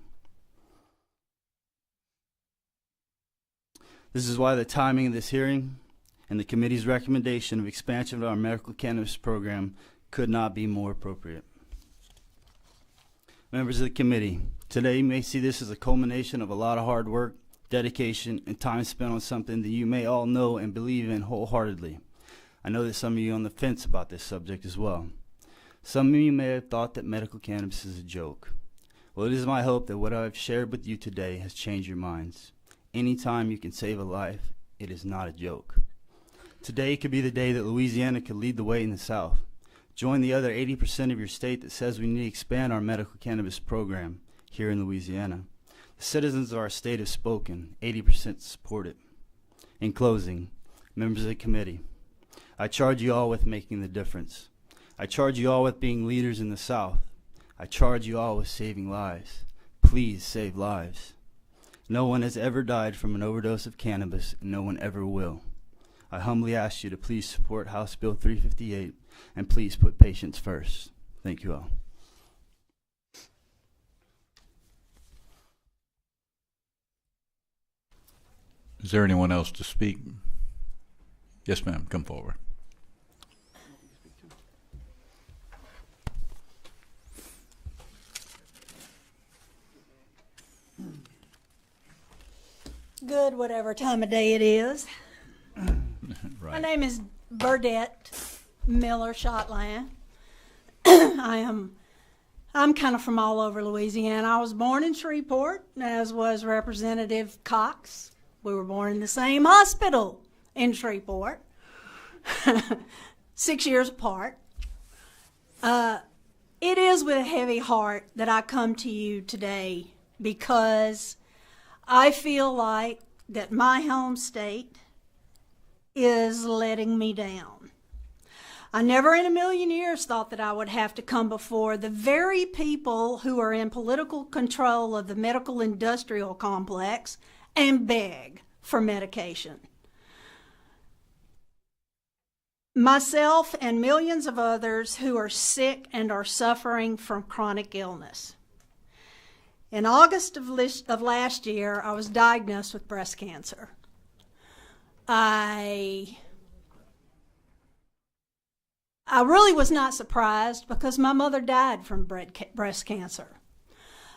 This is why the timing of this hearing and the committee's recommendation of expansion of our medical cannabis program could not be more appropriate. Members of the committee, today you may see this as a culmination of a lot of hard work, dedication, and time spent on something that you may all know and believe in wholeheartedly. I know that some of you are on the fence about this subject as well. Some of you may have thought that medical cannabis is a joke. Well, it is my hope that what I've shared with you today has changed your minds. Anytime you can save a life, it is not a joke. Today could be the day that Louisiana could lead the way in the South. Join the other 80% of your state that says we need to expand our medical cannabis program here in Louisiana. The citizens of our state have spoken. 80% support it. In closing, members of the committee, I charge you all with making the difference. I charge you all with being leaders in the South. I charge you all with saving lives. Please save lives. No one has ever died from an overdose of cannabis, and no one ever will. I humbly ask you to please support House Bill 358, and please put patients first. Thank you all. Is there anyone else to speak? Yes, ma'am. Come forward. Good, whatever time of day it is. Right. My name is Burdette Miller Shotland. I'm kind of from all over Louisiana. I was born in Shreveport, as was Representative Cox. We were born in the same hospital in Shreveport, 6 years apart. It is with a heavy heart that I come to you today because I feel like that my home state is letting me down. I never in a million years thought that I would have to come before the very people who are in political control of the medical industrial complex and beg for medication. Myself and millions of others who are sick and are suffering from chronic illness. In August of last year, I was diagnosed with breast cancer. I really was not surprised because my mother died from breast cancer.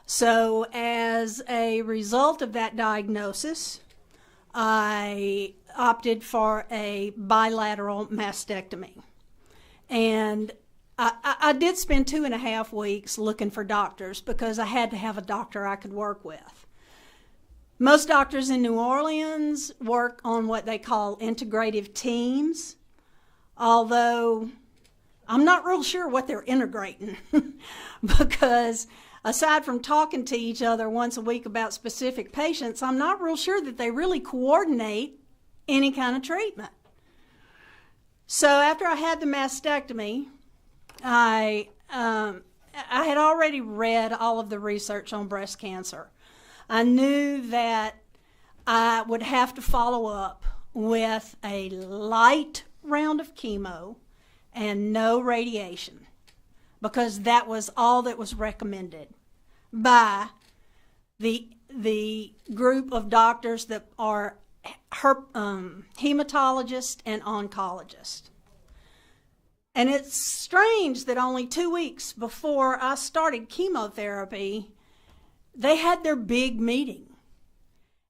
So as a result of that diagnosis, I opted for a bilateral mastectomy. And I did spend 2.5 weeks looking for doctors because I had to have a doctor I could work with. Most doctors in New Orleans work on what they call integrative teams, although I'm not real sure what they're integrating because aside from talking to each other once a week about specific patients, I'm not real sure that they really coordinate any kind of treatment. So after I had the mastectomy, I had already read all of the research on breast cancer. I knew that I would have to follow up with a light round of chemo and no radiation because that was all that was recommended by the group of doctors that are hematologists and oncologists. And it's strange that only 2 weeks before I started chemotherapy, they had their big meeting.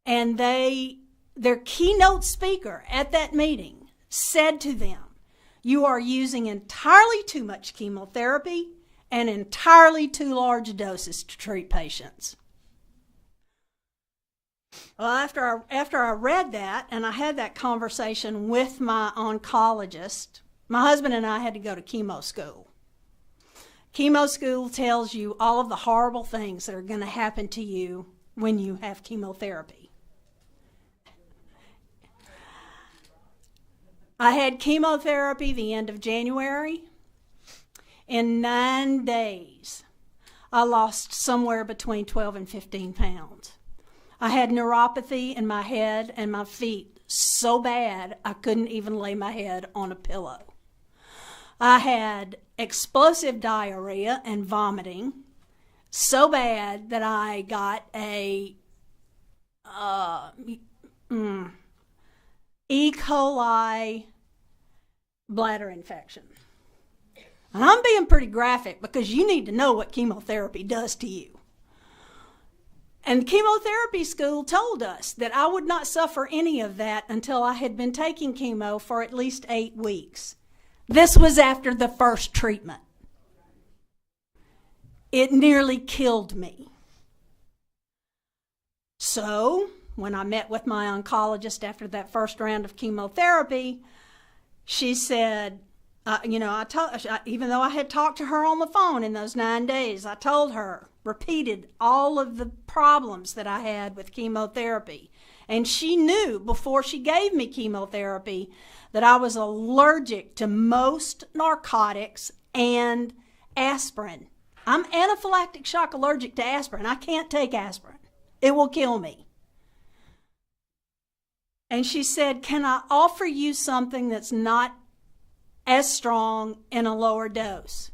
And their keynote speaker at that meeting said to them, "You are using entirely too much chemotherapy and entirely too large doses to treat patients." Well, after I read that and I had that conversation with my oncologist, my husband and I had to go to chemo school. Chemo school tells you all of the horrible things that are going to happen to you when you have chemotherapy. I had chemotherapy the end of January. In 9 days, I lost somewhere between 12 and 15 pounds. I had neuropathy in my head and my feet so bad I couldn't even lay my head on a pillow. I had explosive diarrhea and vomiting so bad that I got E. coli bladder infection. And I'm being pretty graphic because you need to know what chemotherapy does to you. And chemotherapy school told us that I would not suffer any of that until I had been taking chemo for at least 8 weeks. This was after the first treatment. It nearly killed me. So, when I met with my oncologist after that first round of chemotherapy, she said, even though I had talked to her on the phone in those 9 days, I told her, repeated all of the problems that I had with chemotherapy. And she knew before she gave me chemotherapy that I was allergic to most narcotics and aspirin. I'm anaphylactic shock allergic to aspirin. I can't take aspirin. It will kill me. And she said, can I offer you something that's not as strong in a lower dose?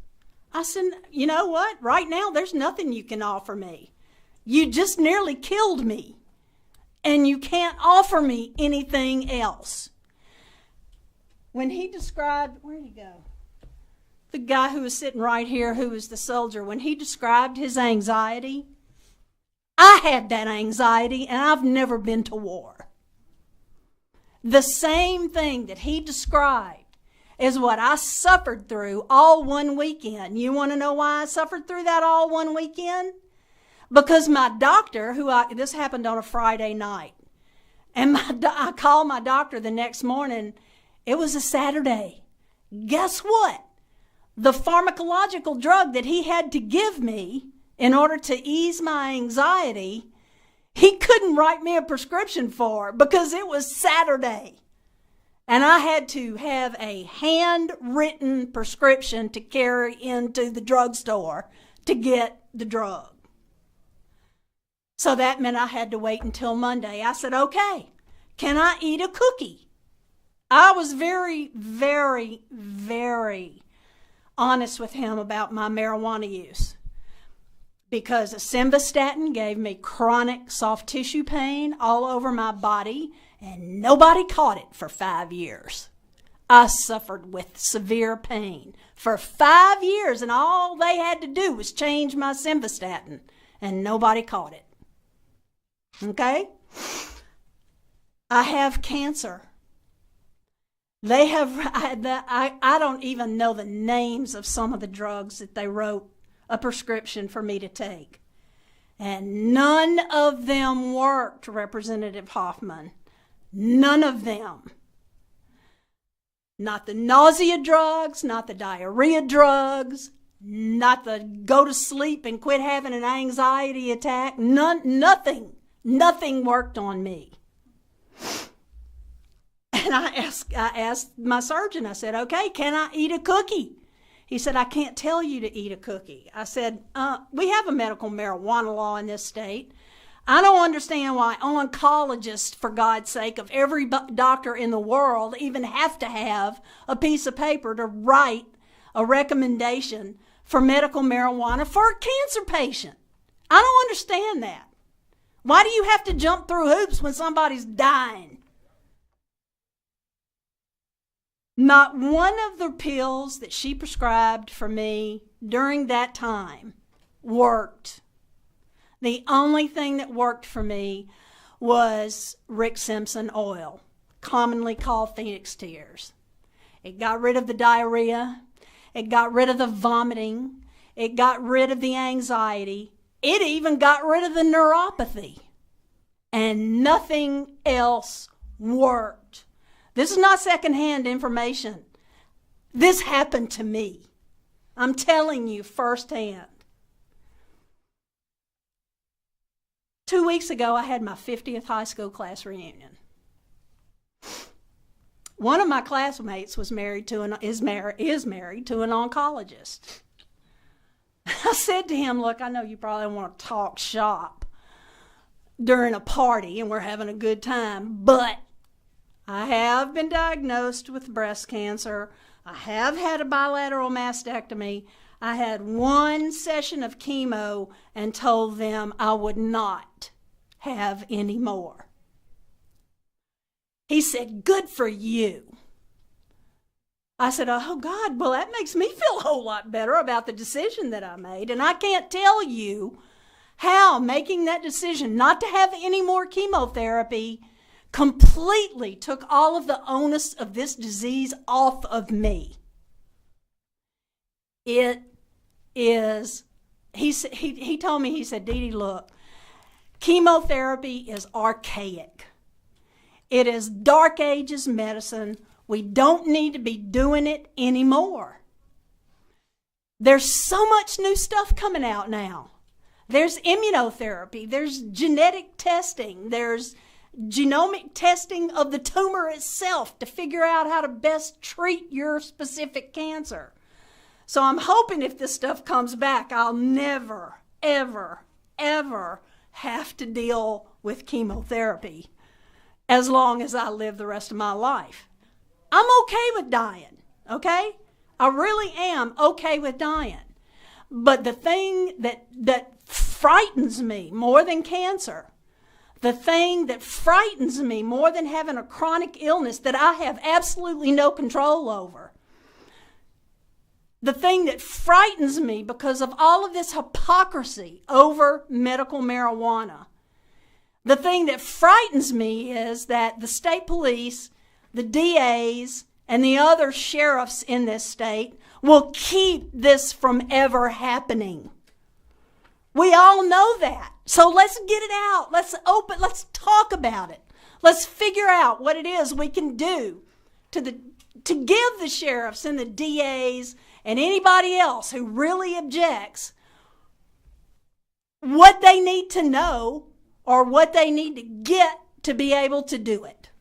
I said, you know what? Right now, there's nothing you can offer me. You just nearly killed me. And you can't offer me anything else. When he described, where'd he go? The guy who was sitting right here, who was the soldier, when he described his anxiety, I had that anxiety, and I've never been to war. The same thing that he described is what I suffered through all one weekend. You want to know why I suffered through that all one weekend? Because my doctor, this happened on a Friday night, and I called my doctor the next morning. It was a Saturday. Guess what? The pharmacological drug that he had to give me in order to ease my anxiety, he couldn't write me a prescription for because it was Saturday. And I had to have a handwritten prescription to carry into the drugstore to get the drug. So that meant I had to wait until Monday. I said, okay, can I eat a cookie? I was very, very, very honest with him about my marijuana use. Because simvastatin gave me chronic soft tissue pain all over my body, and nobody caught it for 5 years. I suffered with severe pain for 5 years, and all they had to do was change my simvastatin, and nobody caught it. Okay? I have cancer. I don't even know the names of some of the drugs that they wrote a prescription for me to take. And none of them worked, Representative Hoffman. None of them. Not the nausea drugs, not the diarrhea drugs, not the go to sleep and quit having an anxiety attack. Nothing worked on me. And I asked my surgeon, I said, okay, can I eat a cookie? He said, I can't tell you to eat a cookie. I said, we have a medical marijuana law in this state. I don't understand why oncologists, for God's sake, of every doctor in the world, even have to have a piece of paper to write a recommendation for medical marijuana for a cancer patient. I don't understand that. Why do you have to jump through hoops when somebody's dying? Not one of the pills that she prescribed for me during that time worked. The only thing that worked for me was Rick Simpson oil, commonly called Phoenix Tears. It got rid of the diarrhea. It got rid of the vomiting. It got rid of the anxiety. It even got rid of the neuropathy. And nothing else worked. This is not secondhand information. This happened to me. I'm telling you firsthand. 2 weeks ago, I had my 50th high school class reunion. One of my classmates is married to an oncologist. I said to him, look, I know you probably want to talk shop during a party and we're having a good time, but I have been diagnosed with breast cancer. I have had a bilateral mastectomy. I had 1 session of chemo and told them I would not have any more. He said, "Good for you." I said, "Oh, God, well, that makes me feel a whole lot better about the decision that I made." And I can't tell you how making that decision not to have any more chemotherapy completely took all of the onus of this disease off of me. It is, he told me, he said, "Dee Dee, look, chemotherapy is archaic. It is dark ages medicine. We don't need to be doing it anymore. There's so much new stuff coming out now. There's immunotherapy, there's genetic testing, there's genomic testing of the tumor itself to figure out how to best treat your specific cancer. So I'm hoping if this stuff comes back, I'll never, ever, ever have to deal with chemotherapy as long as I live the rest of my life. I'm okay with dying, okay? I really am okay with dying. But the thing that frightens me more than cancer, the thing that frightens me more than having a chronic illness that I have absolutely no control over, the thing that frightens me because of all of this hypocrisy over medical marijuana, the thing that frightens me is that the state police, the DAs, and the other sheriffs in this state will keep this from ever happening. We all know that. So let's get it out. Let's talk about it. Let's figure out what it is we can do to give the sheriffs and the DAs and anybody else who really objects what they need to know or what they need to get to be able to do it.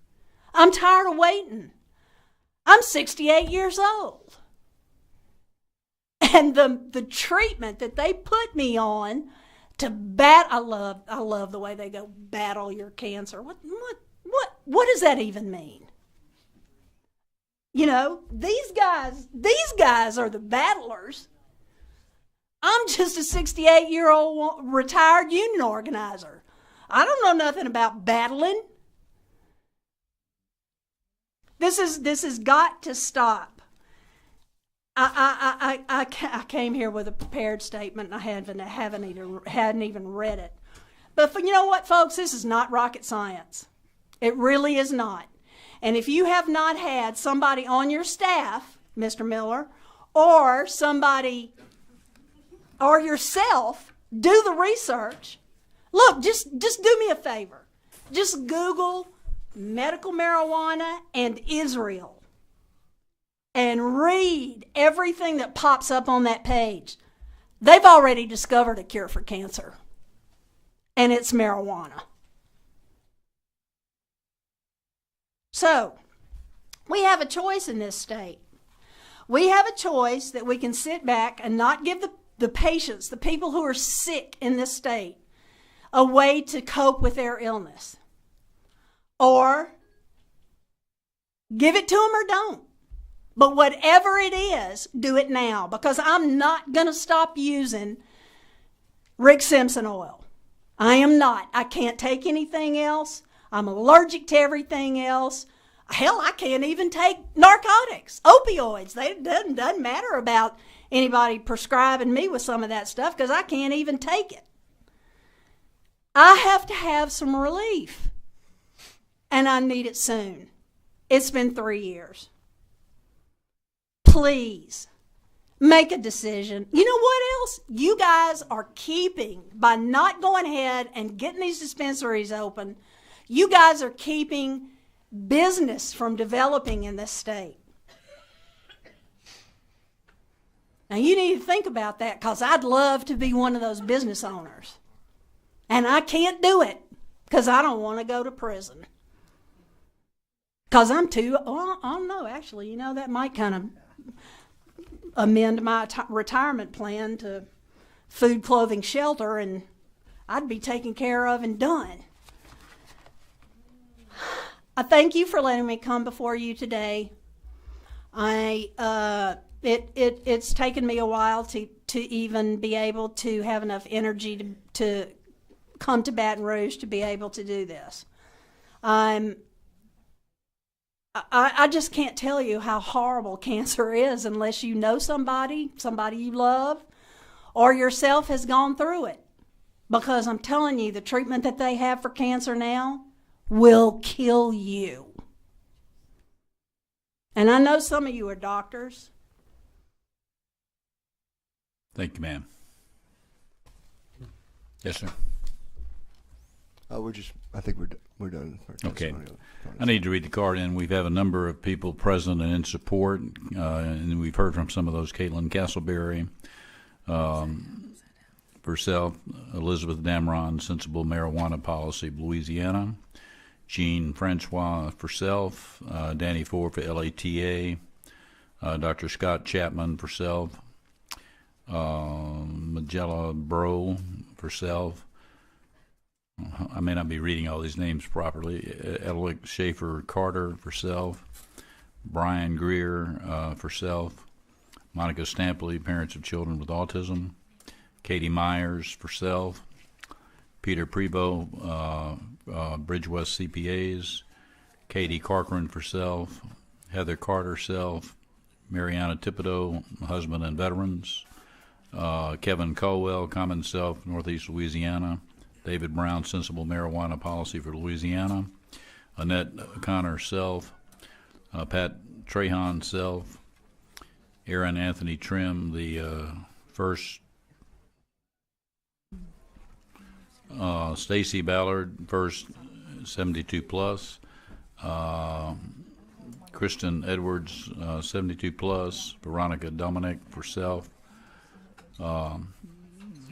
I'm tired of waiting. I'm 68 years old. And the treatment that they put me on to I love the way they go, battle your cancer. What does that even mean? You know, these guys are the battlers. I'm just a 68-year-old retired union organizer. I don't know nothing about battling. This has got to stop. I came here with a prepared statement, and I hadn't even read it. But you know what, folks? This is not rocket science. It really is not. And if you have not had somebody on your staff, Mr. Miller, or somebody, or yourself, do the research, look, just do me a favor. Just Google medical marijuana and Israel and read everything that pops up on that page. They've already discovered a cure for cancer, and it's marijuana. So, we have a choice in this state. We have a choice that we can sit back and not give the patients, the people who are sick in this state, a way to cope with their illness. Or give it to them or don't. But whatever it is, do it now, because I'm not going to stop using Rick Simpson oil. I am not. I can't take anything else. I'm allergic to everything else. Hell, I can't even take narcotics, opioids. It doesn't matter about anybody prescribing me with some of that stuff because I can't even take it. I have to have some relief, and I need it soon. It's been 3 years. Please make a decision. You know what else? You guys are keeping, by not going ahead and getting these dispensaries open, you guys are keeping business from developing in this state. Now, you need to think about that, because I'd love to be one of those business owners. And I can't do it because I don't want to go to prison. Because I'm too, I don't know, actually, you know, that might kind of amend my retirement plan to food, clothing, shelter, and I'd be taken care of and done. I thank you for letting me come before you today. It's taken me a while to even be able to have enough energy to come to Baton Rouge to be able to do this. I'm I just can't tell you how horrible cancer is unless you know somebody you love, or yourself has gone through it. Because I'm telling you, the treatment that they have for cancer now will kill you. And I know some of you are doctors. Thank you, ma'am. Yes, sir. I think we're done. For Okay. testimony. I need to read the card in. We have a number of people present and in support, and we've heard from some of those. Caitlin Castleberry, for self, Elizabeth Damron, Sensible Marijuana Policy of Louisiana, Jean Francois for self, Danny Ford for LATA, Dr. Scott Chapman for self, Magella Bro for self. I may not be reading all these names properly. Edelik Schaefer Carter for self, Brian Greer for self, Monica Stampley, Parents of Children with Autism, Katie Myers for self, Peter Prevo, Bridgewest CPAs, Katie Corcoran for self, Heather Carter self, Mariana Thibodeau, Husband and Veterans, Kevin Colwell, Common Self, Northeast Louisiana, David Brown, Sensible Marijuana Policy for Louisiana, Annette Connor self, Pat Trahan self, Aaron Anthony Trim, the first, Stacy Ballard, first 72 plus, Kristen Edwards, 72 plus, Veronica Dominic for self,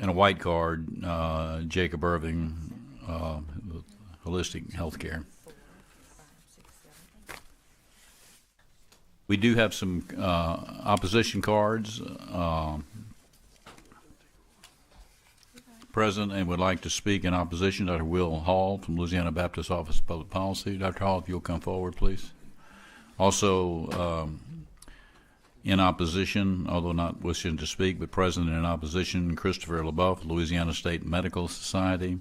and a white card, Jacob Irving, Holistic Healthcare. We do have some opposition cards present and would like to speak in opposition. Dr. Will Hall from Louisiana Baptist Office of Public Policy. Dr. Hall, if you'll come forward, please. Also, in opposition, although not wishing to speak, but present in opposition, Christopher LaBeouf, Louisiana State Medical Society,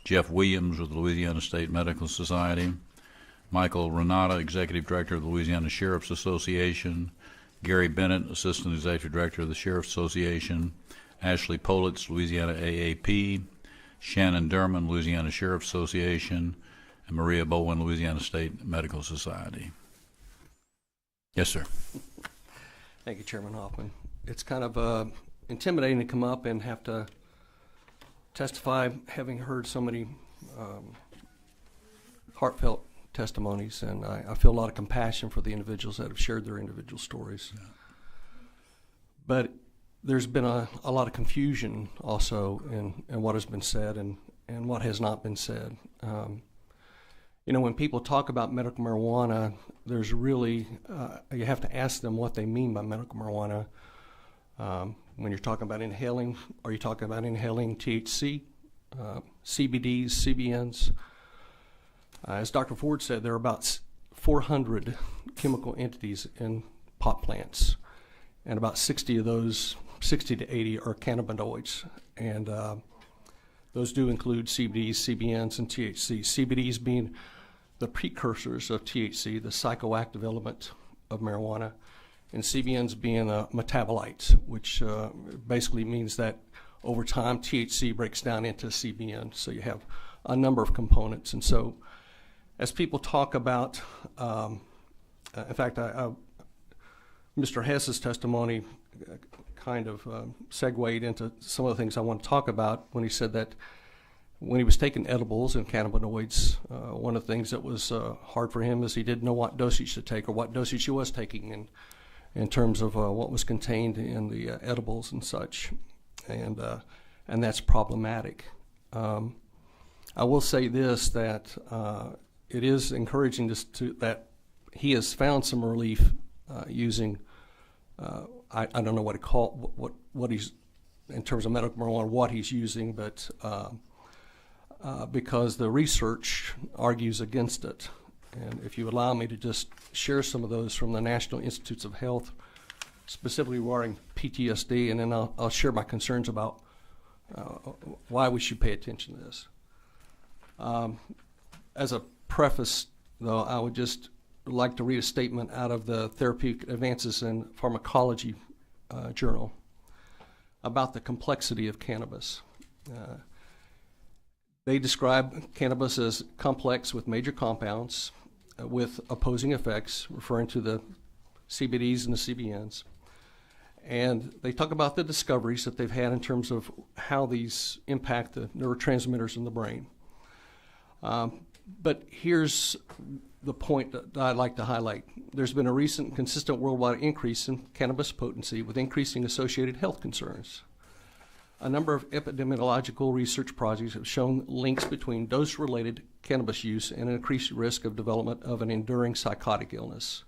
Jeff Williams with the Louisiana State Medical Society, Michael Renata, Executive Director of the Louisiana Sheriff's Association, Gary Bennett, Assistant Executive Director of the Sheriff's Association, Ashley Politz, Louisiana AAP, Shannon Durman, Louisiana Sheriff's Association, and Maria Bowen, Louisiana State Medical Society. Yes, sir. Thank you, Chairman Hoffman. It's kind of intimidating to come up and have to testify, having heard so many heartfelt testimonies, and I feel a lot of compassion for the individuals that have shared their individual stories. Yeah. But there's been a lot of confusion also in what has been said and what has not been said. You know, when people talk about medical marijuana, there's really, you have to ask them what they mean by medical marijuana. When you're talking about inhaling, are you talking about inhaling THC, CBDs, CBNs? As Dr. Ford said, there are about 400 chemical entities in pot plants, and about 60 of those, 60 to 80 are cannabinoids. And those do include CBDs, CBNs, and THC. CBDs being the precursors of THC, the psychoactive element of marijuana, and CBNs being metabolites, which basically means that over time THC breaks down into CBN. So you have a number of components. And so as people talk about, in fact, Mr. Hess's testimony kind of segued into some of the things I want to talk about when he said that when he was taking edibles and cannabinoids, one of the things that was hard for him is he didn't know what dosage to take or what dosage he was taking in terms of what was contained in the edibles and such, and that's problematic. I will say this, that it is encouraging that he has found some relief using, I don't know what to call what he's, in terms of medical marijuana, what he's using, but because the research argues against it. And if you allow me to just share some of those from the National Institutes of Health, specifically regarding PTSD, and then I'll share my concerns about why we should pay attention to this. As a preface, though, I would just like to read a statement out of the Therapeutic Advances in Pharmacology journal about the complexity of cannabis. They describe cannabis as complex with major compounds with opposing effects, referring to the CBDs and the CBNs. And they talk about the discoveries that they've had in terms of how these impact the neurotransmitters in the brain. But here's the point that I'd like to highlight. There's been a recent consistent worldwide increase in cannabis potency with increasing associated health concerns. A number of epidemiological research projects have shown links between dose-related cannabis use and an increased risk of development of an enduring psychotic illness.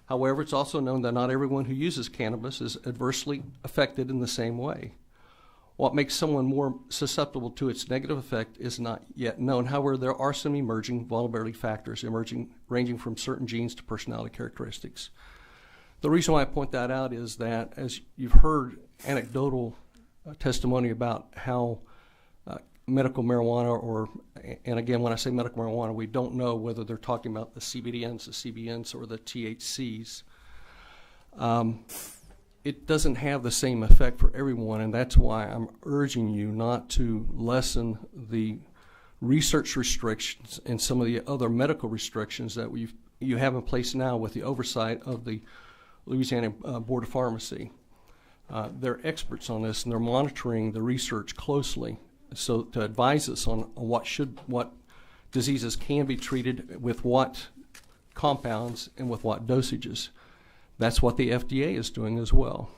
However, it's also known that not everyone who uses cannabis is adversely affected in the same way. What makes someone more susceptible to its negative effect is not yet known. However, there are some emerging vulnerability factors ranging from certain genes to personality characteristics. The reason why I point that out is that, as you've heard anecdotal testimony about how medical marijuana, and again, when I say medical marijuana, we don't know whether they're talking about the CBDNs, the CBNs, or the THCs. It doesn't have the same effect for everyone, and that's why I'm urging you not to lessen the research restrictions and some of the other medical restrictions that you have in place now with the oversight of the Louisiana Board of Pharmacy. They're experts on this, and they're monitoring the research closely, so to advise us on what diseases can be treated with what compounds and with what dosages. That's what the FDA is doing as well.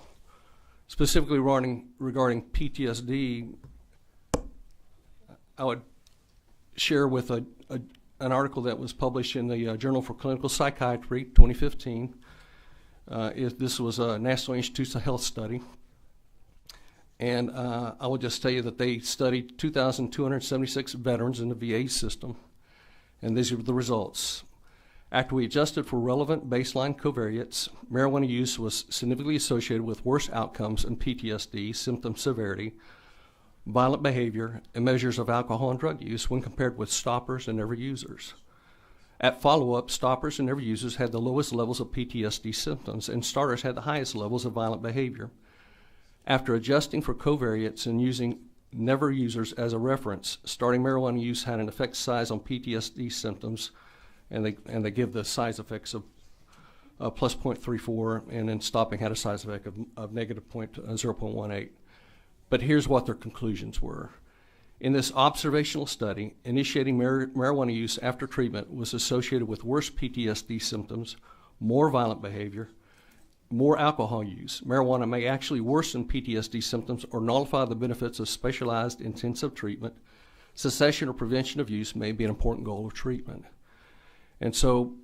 Specifically regarding PTSD, I would share with an article that was published in the Journal for Clinical Psychiatry, 2015. This was a National Institutes of Health study. And I will just tell you that they studied 2,276 veterans in the VA system, and these are the results. After we adjusted for relevant baseline covariates, marijuana use was significantly associated with worse outcomes in PTSD, symptom severity, violent behavior, and measures of alcohol and drug use when compared with stoppers and never users. At follow-up, stoppers and never users had the lowest levels of PTSD symptoms, and starters had the highest levels of violent behavior. After adjusting for covariates and using never users as a reference, starting marijuana use had an effect size on PTSD symptoms, and they give the size effects of plus 0.34, and then stopping had a size effect of negative 0.18. But here's what their conclusions were. In this observational study, initiating marijuana use after treatment was associated with worse PTSD symptoms, more violent behavior, more alcohol use. Marijuana may actually worsen PTSD symptoms or nullify the benefits of specialized intensive treatment. Cessation or prevention of use may be an important goal of treatment. And so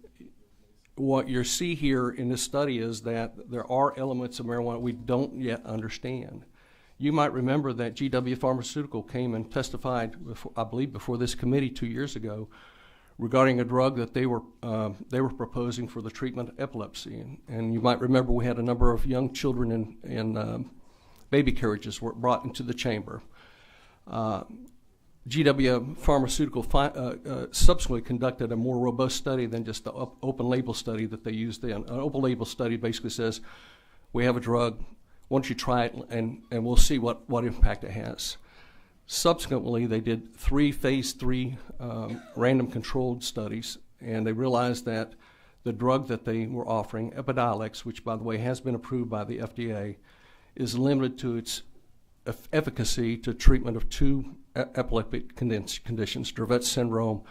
what you see here in this study is that there are elements of marijuana we don't yet understand. You might remember that GW Pharmaceutical came and testified, I believe, before this committee 2 years ago regarding a drug that they were proposing for the treatment of epilepsy. And you might remember we had a number of young children in baby carriages were brought into the chamber. GW Pharmaceutical subsequently conducted a more robust study than just the open label study that they used then. An open label study basically says, we have a drug, why don't you try it and we'll see what impact it has. Subsequently, they did 3 phase 3 random controlled studies, and they realized that the drug that they were offering, Epidiolex, which by the way has been approved by the FDA, is limited to its efficacy to treatment of 2 epileptic conditions, Dravet syndrome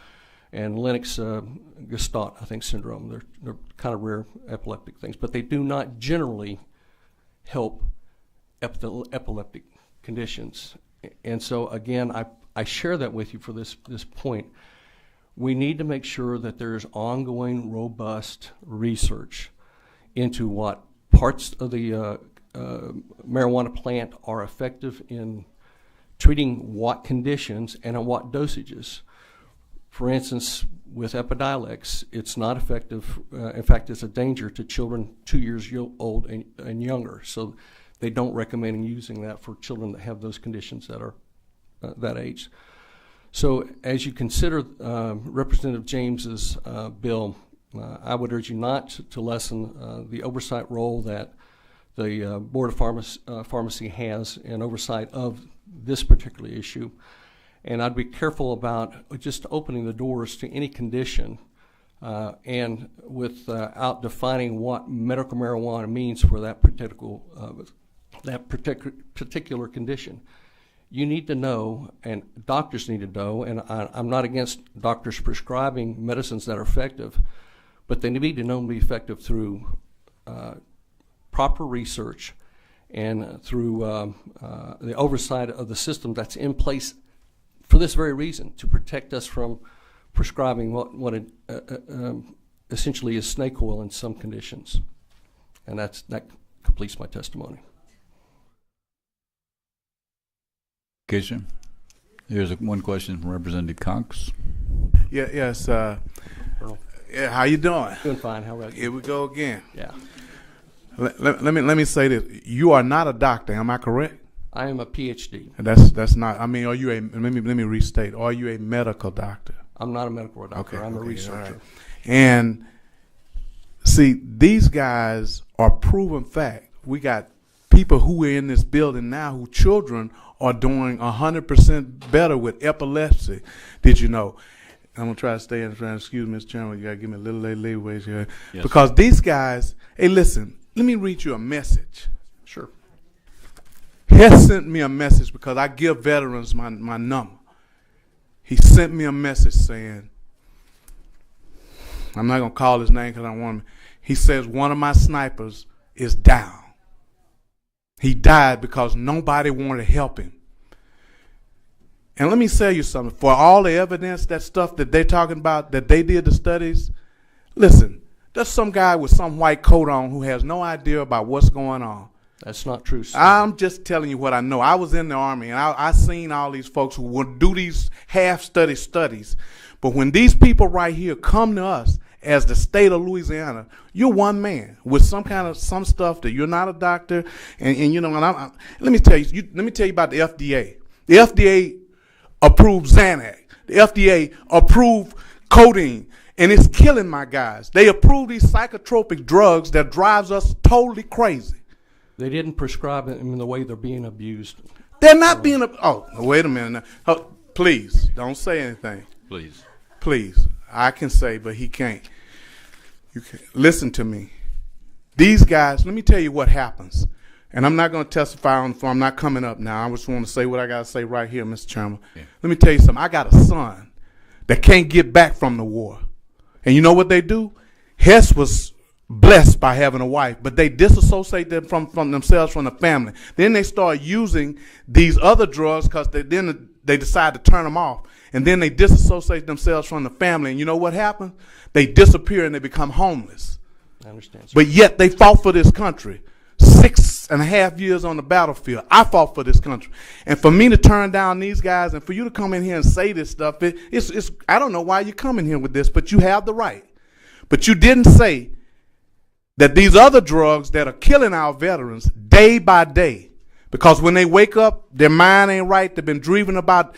and Lennox-Gastaut, I think, syndrome. They're kind of rare epileptic things, but they do not generally help epileptic conditions. And so again, I share that with you for this point. We need to make sure that there's ongoing, robust research into what parts of the marijuana plant are effective in treating what conditions and at what dosages. For instance, with Epidiolex, it's not effective. In fact, it's a danger to children 2 years old and younger. So they don't recommend using that for children that have those conditions that are that age. So as you consider Representative James's bill, I would urge you not to lessen the oversight role that the Board of Pharmacy has in oversight of this particular issue. And I'd be careful about just opening the doors to any condition and without defining what medical marijuana means for that particular condition. You need to know, and doctors need to know, and I'm not against doctors prescribing medicines that are effective, but they need to know and be effective through proper research and through the oversight of the system that's in place for this very reason, to protect us from prescribing what essentially is snake oil in some conditions. And that completes my testimony. Okay, sir. Here's one question from Representative Cox. Yes. Yeah, how you doing? Doing fine. How about you? Here we go again. Yeah. Let me say this. You are not a doctor. Am I correct? I am a PhD. That's not. I mean, are you a? Let me restate. Are you a medical doctor? I'm not a medical doctor. Okay, I'm a okay, researcher. all right. And see, these guys are proven fact. We got people who are in this building now whose children are doing 100% better with epilepsy. Did you know? I'm gonna try to stay in front. Excuse me, Mr. Chairman. You gotta give me a little leeway here, yes, because these guys. Hey, listen. Let me read you a message. Sure. Hess sent me a message because I give veterans my number. He sent me a message saying, I'm not going to call his name because I don't want him. He says one of my snipers is down. He died because nobody wanted to help him. And let me tell you something. For all the evidence, that stuff that they're talking about, that they did the studies, listen, there's some guy with some white coat on who has no idea about what's going on. That's not true, sir. I'm just telling you what I know. I was in the Army, and I seen all these folks who would do these half-study studies. But when these people right here come to us as the state of Louisiana, you're one man with some stuff that you're not a doctor, and you know. And let me tell you about the FDA. The FDA approved Xanax. The FDA approved codeine. And it's killing my guys. They approve these psychotropic drugs that drives us totally crazy. They didn't prescribe it in the way they're being abused. They're not being oh, wait a minute. Oh, please, don't say anything. Please. Please. I can say, but he can't. You can't. Listen to me. These guys, let me tell you what happens. And I'm not going to testify on the phone. I'm not coming up now. I just want to say what I got to say right here, Mr. Chairman. Yeah. Let me tell you something. I got a son that can't get back from the war. And you know what they do? Hess was blessed by having a wife, but they disassociate them from themselves, from the family. Then they start using these other drugs because then they decide to turn them off. And then they disassociate themselves from the family. And you know what happens? They disappear and they become homeless. I understand, sir. But yet they fought for this country. 6.5 years on the battlefield. I fought for this country. And for me to turn down these guys and for you to come in here and say this stuff, it's I don't know why you're coming here with this, but you have the right. But you didn't say that these other drugs that are killing our veterans day by day, because when they wake up, their mind ain't right. They've been dreaming about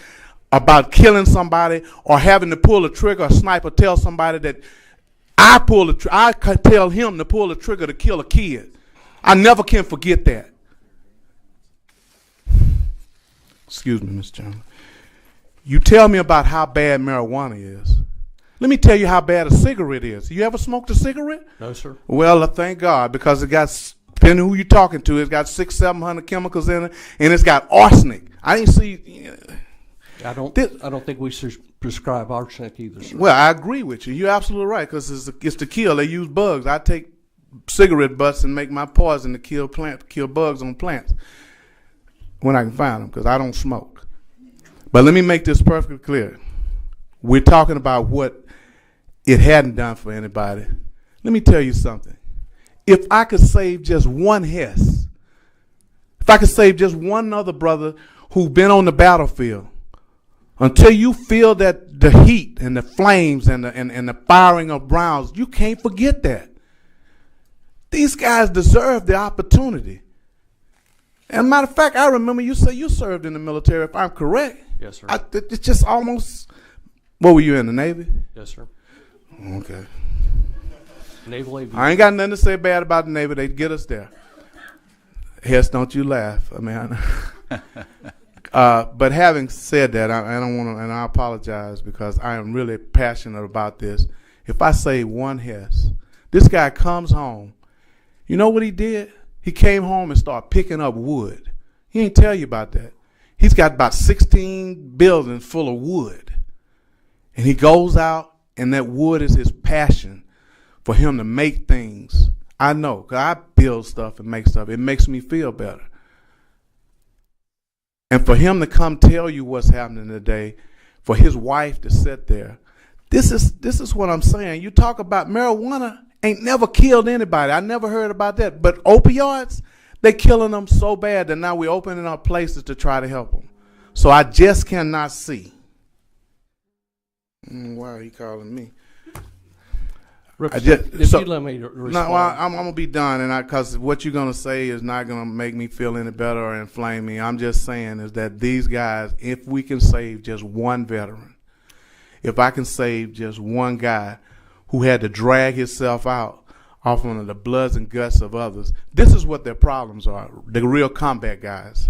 killing somebody or having to pull a trigger. A sniper tell somebody that I tell him to pull a trigger to kill a kid. I never can forget that. Excuse me, Mr. Chairman. You tell me about how bad marijuana is. Let me tell you how bad a cigarette is. You ever smoked a cigarette? No, sir. Well, thank God, because it got, depending who you're talking to, it's got 600-700 chemicals in it, and it's got arsenic. I didn't see. I don't think we prescribe arsenic either, sir. Well, I agree with you. You're absolutely right, because it's to kill. They use bugs. I take cigarette butts and make my poison to kill bugs on plants when I can find them, because I don't smoke. But let me make this perfectly clear. We're talking about what it hadn't done for anybody. Let me tell you something. If I could save just one Hess, if I could save just one other brother who's been on the battlefield, until you feel that the heat and the flames and the firing of rounds, you can't forget that. These guys deserve the opportunity. And matter of fact, I remember you say you served in the military, if I'm correct. Yes, sir. It's just almost, what were you in, the Navy? Yes, sir. Okay. Naval Aviation. I ain't got nothing to say bad about the Navy. They get us there. Hess, don't you laugh. I mean, but having said that, I don't want to, and I apologize because I am really passionate about this. If I say one Hess, this guy comes home. You know what he did? He came home and started picking up wood. He ain't tell you about that. He's got about 16 buildings full of wood. And he goes out, and that wood is his passion for him to make things. I know, because I build stuff and make stuff. It makes me feel better. And for him to come tell you what's happening today, for his wife to sit there, this is what I'm saying. You talk about marijuana ain't never killed anybody. I never heard about that. But opioids, they killing them so bad that now we're opening up places to try to help them. So I just cannot see. Why are you calling me? You let me respond. No, well, I'm going to be done, and because what you're going to say is not going to make me feel any better or inflame me. I'm just saying is that these guys, if we can save just one veteran, if I can save just one guy who had to drag himself out off of the bloods and guts of others, this is what their problems are. The real combat guys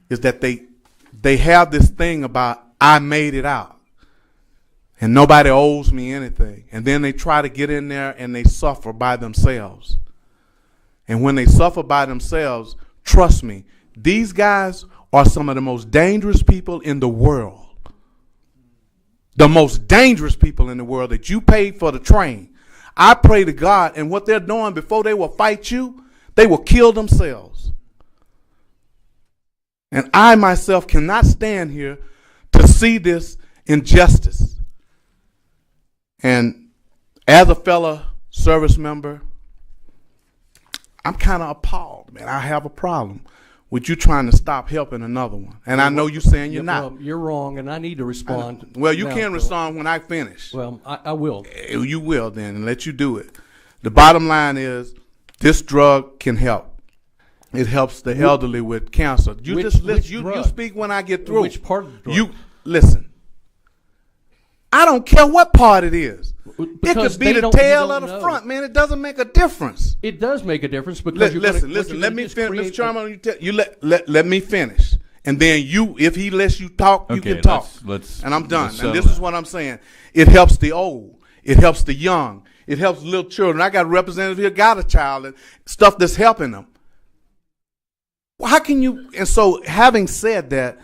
is that they have this thing about, I made it out. And nobody owes me anything. And then they try to get in there and they suffer by themselves. And when they suffer by themselves, trust me, these guys are some of the most dangerous people in the world. The most dangerous people in the world that you paid for to train. I pray to God, and what they're doing before they will fight you, they will kill themselves. And I myself cannot stand here to see this injustice. And as a fellow service member, I'm kind of appalled, man. I have a problem with you trying to stop helping another one. And I know you're saying you're not. Well, you're wrong, and I need to respond. Well, you now, can respond when I finish. Well, I will. You will then, and let you do it. The bottom line is this drug can help. It helps the elderly with cancer. You you speak when I get through. Which part of the drug? You listen. I don't care what part it is. It could be the tail or the front, man. It doesn't make a difference. It does make a difference because listen. Let me finish, Mr. Chairman. Let me finish, and then if he lets you talk, you can talk. And I'm done. And this is what I'm saying. It helps the old. It helps the young. It helps little children. I got representatives here, got a child, and stuff that's helping them. Well, how can you? And so, having said that,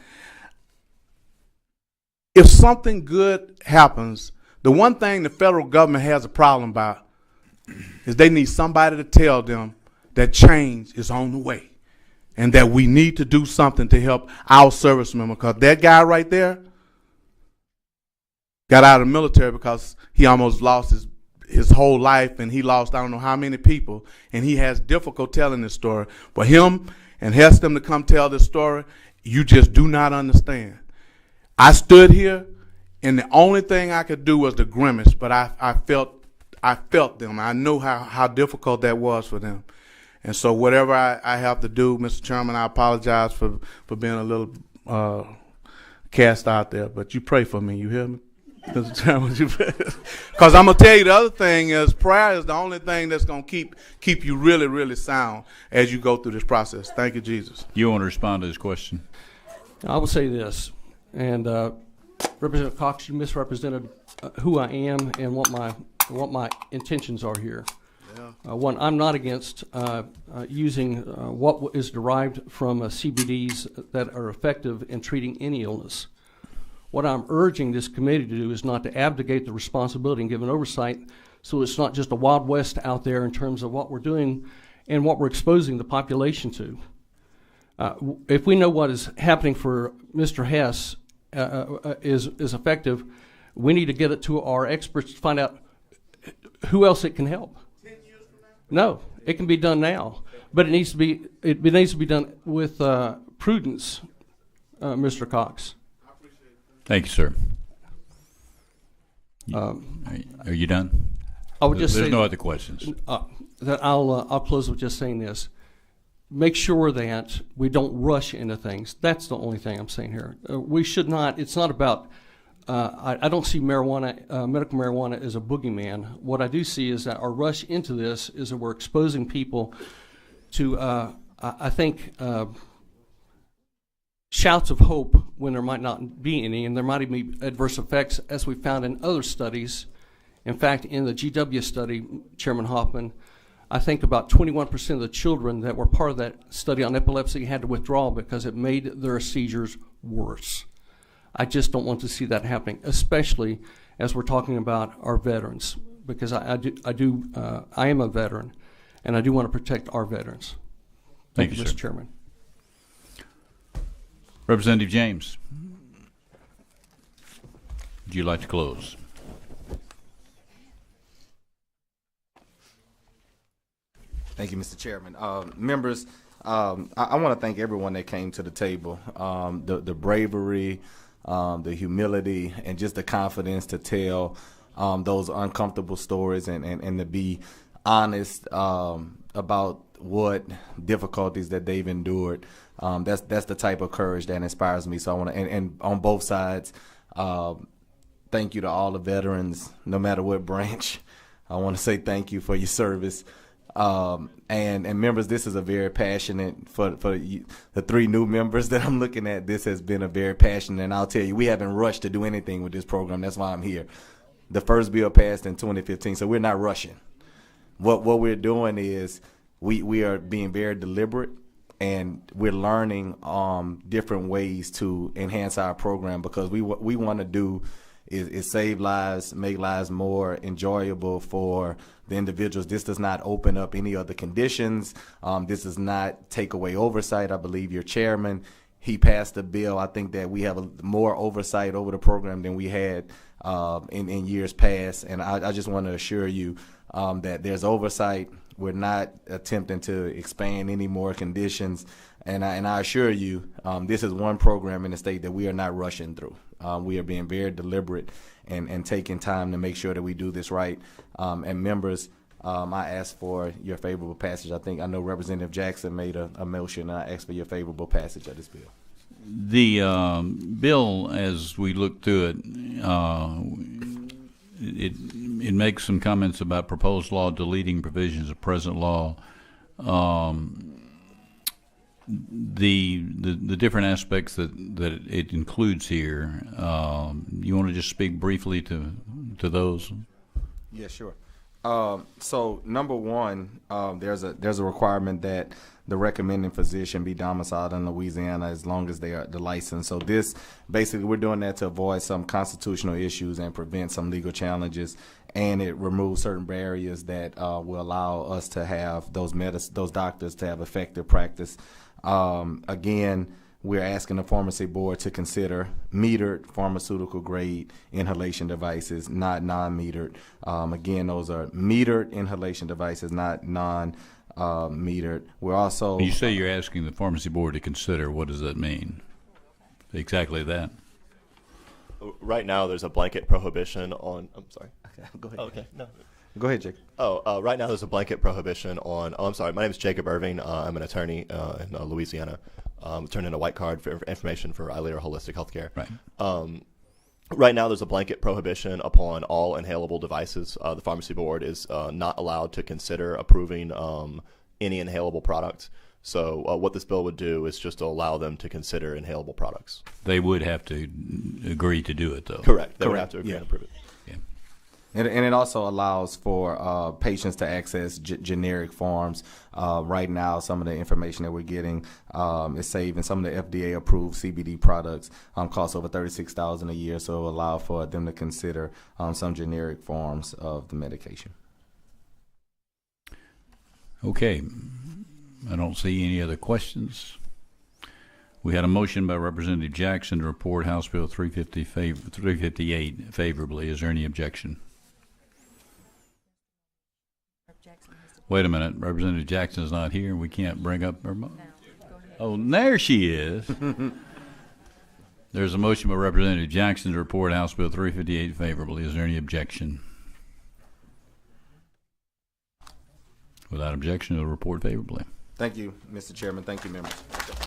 if something good happens, the one thing the federal government has a problem about is they need somebody to tell them that change is on the way and that we need to do something to help our service member. Because that guy right there got out of the military because he almost lost his whole life, and he lost I don't know how many people, and he has difficulty telling this story. For him and Heston to come tell this story, you just do not understand. I stood here, and the only thing I could do was to grimace, but I felt them. I know how difficult that was for them. And so whatever I have to do, Mr. Chairman, I apologize for being a little cast out there, but you pray for me. You hear me? Mr. Chairman, because I'm going to tell you the other thing is prayer is the only thing that's going to keep you really, really sound as you go through this process. Thank you, Jesus. You want to respond to this question? I will say this. And Representative Cox, you misrepresented who I am and what my intentions are here. Yeah. One, I'm not against using what is derived from CBDs that are effective in treating any illness. What I'm urging this committee to do is not to abdicate the responsibility and give an oversight, so it's not just a Wild West out there in terms of what we're doing and what we're exposing the population to. If we know what is happening for Mr. Hess is effective, we need to get it to our experts to find out who else it can help. 10 years from now? No, it can be done now, but it needs to be done with prudence, Mr. Cox. Thank you, sir. Are you done? I would just say there's no other questions. That I'll close with just saying this. Make sure that we don't rush into things. That's the only thing I'm saying here. We should not. It's not about I don't see marijuana, medical marijuana as a boogeyman. What I do see is that our rush into this is that we're exposing people to, I think, shouts of hope when there might not be any, and there might even be adverse effects, as we found in other studies. In fact, in the GW study, Chairman Hoffman, I think about 21% of the children that were part of that study on epilepsy had to withdraw because it made their seizures worse. I just don't want to see that happening, especially as we're talking about our veterans, because I am a veteran, and I do want to protect our veterans. Thank you, Mr. sir. Chairman. Representative James, would you like to close? Thank you, Mr. Chairman. Members, I want to thank everyone that came to the table. The bravery, the humility, and just the confidence to tell those uncomfortable stories and to be honest about what difficulties that they've endured. That's the type of courage that inspires me. So I want to, and on both sides, thank you to all the veterans, no matter what branch. I want to say thank you for your service. And members, this is a very passionate, for the three new members that I'm looking at, this has been a very passionate, and I'll tell you, we haven't rushed to do anything with this program. That's why I'm here. The first bill passed in 2015, so we're not rushing. What we're doing is we are being very deliberate, and we're learning different ways to enhance our program, because we want to do is save lives, make lives more enjoyable for the individuals. This does not open up any other conditions. This does not take away oversight. I believe your chairman, he passed a bill. I think that we have more oversight over the program than we had in years past. And I just want to assure you that there's oversight. We're not attempting to expand any more conditions. And I assure you, this is one program in the state that we are not rushing through. We are being very deliberate and taking time to make sure that we do this right. And members, I ask for your favorable passage. I know Representative Jackson made a motion, and I ask for your favorable passage of this bill. The bill, as we look through it, it makes some comments about proposed law deleting provisions of present law. The different aspects that it includes here. You want to just speak briefly to those? Yeah, sure. So number one, there's a requirement that the recommending physician be domiciled in Louisiana as long as they are the license. So this basically, we're doing that to avoid some constitutional issues and prevent some legal challenges, and it removes certain barriers that will allow us to have those doctors to have effective practice. Again, we're asking the pharmacy board to consider metered pharmaceutical grade inhalation devices, not non-metered. Again, those are metered inhalation devices, not non-metered. We're also... When you say you're asking the pharmacy board to consider, what does that mean? Exactly that. Right now, there's a blanket prohibition on... I'm sorry. Okay, go ahead. Okay, no. Go ahead, Jacob. Right now there's a blanket prohibition on... I'm sorry. My name is Jacob Irving. I'm an attorney in Louisiana. Turned in a white card for information for Ilera Holistic Healthcare. Right. Right now there's a blanket prohibition upon all inhalable devices. The pharmacy board is not allowed to consider approving any inhalable products. So what this bill would do is just to allow them to consider inhalable products. They would have to agree to do it, though. Correct. They would have to agree and approve it. And it also allows for patients to access generic forms. Right now, some of the information that we're getting is saving. Some of the FDA-approved CBD products cost over $36,000 a year, so it will allow for them to consider some generic forms of the medication. Okay. I don't see any other questions. We had a motion by Representative Jackson to report House Bill 358 favorably. Is there any objection? Wait a minute. Representative Jackson's not here. We can't bring up her motion. Oh, there she is. There's a motion by Representative Jackson to report House Bill 358 favorably. Is there any objection? Without objection, it'll report favorably. Thank you, Mr. Chairman. Thank you, members.